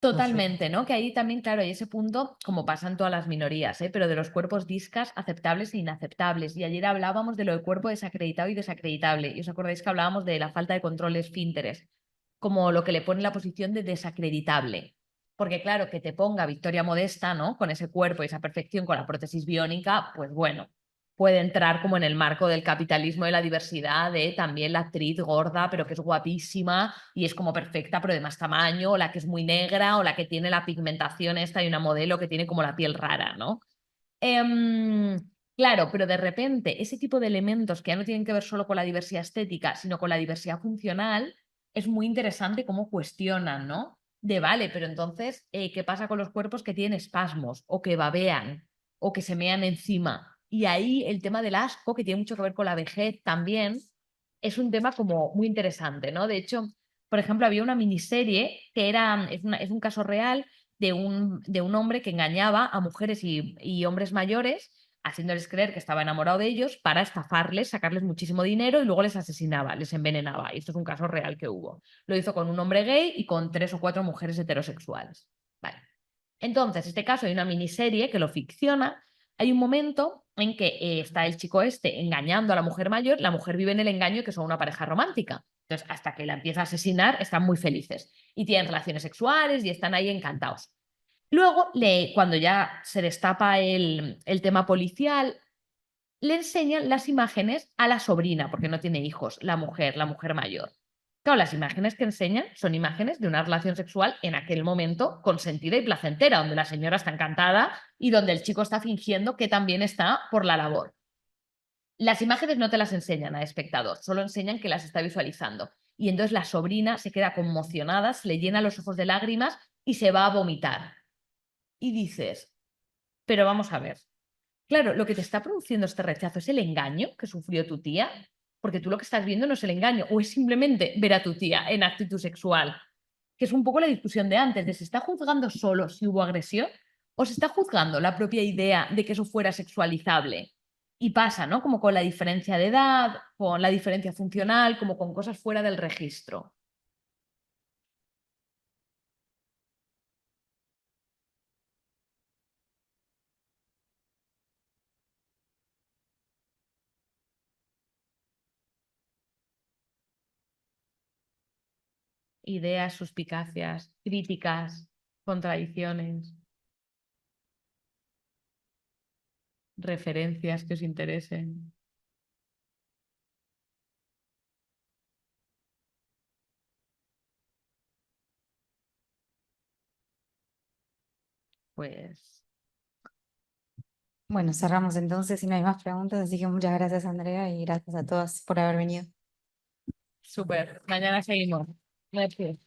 [SPEAKER 2] Totalmente, ¿no? Que ahí también, claro, hay ese punto, como pasa en todas las minorías, ¿eh? Pero de los cuerpos discas aceptables e inaceptables. Y ayer hablábamos de lo del cuerpo desacreditado y desacreditable. Y os acordáis que hablábamos de la falta de control de esfínteres, como lo que le pone la posición de desacreditable. Porque claro, que te ponga Victoria Modesta, ¿no? Con ese cuerpo y esa perfección, con la prótesis biónica, pues bueno, puede entrar como en el marco del capitalismo y la diversidad de también la actriz gorda, pero que es guapísima y es como perfecta, pero de más tamaño, o la que es muy negra, o la que tiene la pigmentación esta y una modelo que tiene como la piel rara, ¿no? Claro, pero de repente ese tipo de elementos que ya no tienen que ver solo con la diversidad estética, sino con la diversidad funcional, es muy interesante cómo cuestionan, ¿no? De vale, pero entonces, ¿qué pasa con los cuerpos que tienen espasmos o que babean o que se mean encima? Y ahí el tema del asco, que tiene mucho que ver con la vejez también, es un tema como muy interesante, ¿no? De hecho, por ejemplo, había una miniserie que es un caso real de un hombre que engañaba a mujeres y hombres mayores, haciéndoles creer que estaba enamorado de ellos para estafarles, sacarles muchísimo dinero y luego les asesinaba, les envenenaba. Y esto es un caso real que hubo. Lo hizo con un hombre gay y con 3 o 4 mujeres heterosexuales. Vale. Entonces, este caso hay una miniserie que lo ficciona. Hay un momento en que está el chico este engañando a la mujer mayor, la mujer vive en el engaño y que son una pareja romántica. Entonces, hasta que la empieza a asesinar, están muy felices y tienen relaciones sexuales y están ahí encantados. Luego, cuando ya se destapa el tema policial, le enseñan las imágenes a la sobrina, porque no tiene hijos, la mujer mayor. Claro, las imágenes que enseñan son imágenes de una relación sexual en aquel momento consentida y placentera, donde la señora está encantada y donde el chico está fingiendo que también está por la labor. Las imágenes no te las enseñan al espectador, solo enseñan que las está visualizando. Y entonces la sobrina se queda conmocionada, se le llena los ojos de lágrimas y se va a vomitar. Y dices, pero vamos a ver. Claro, lo que te está produciendo este rechazo es el engaño que sufrió tu tía, porque tú lo que estás viendo no es el engaño, o es simplemente ver a tu tía en actitud sexual, que es un poco la discusión de antes, de se está juzgando solo si hubo agresión o se está juzgando la propia idea de que eso fuera sexualizable. Y pasa, ¿no? Como con la diferencia de edad, con la diferencia funcional, como con cosas fuera del registro. Ideas, suspicacias, críticas, contradicciones, referencias que os interesen. Pues
[SPEAKER 1] Bueno, cerramos entonces si no hay más preguntas, así que muchas gracias, Andrea, y gracias a todas por haber venido.
[SPEAKER 2] súper. Mañana seguimos. Gracias.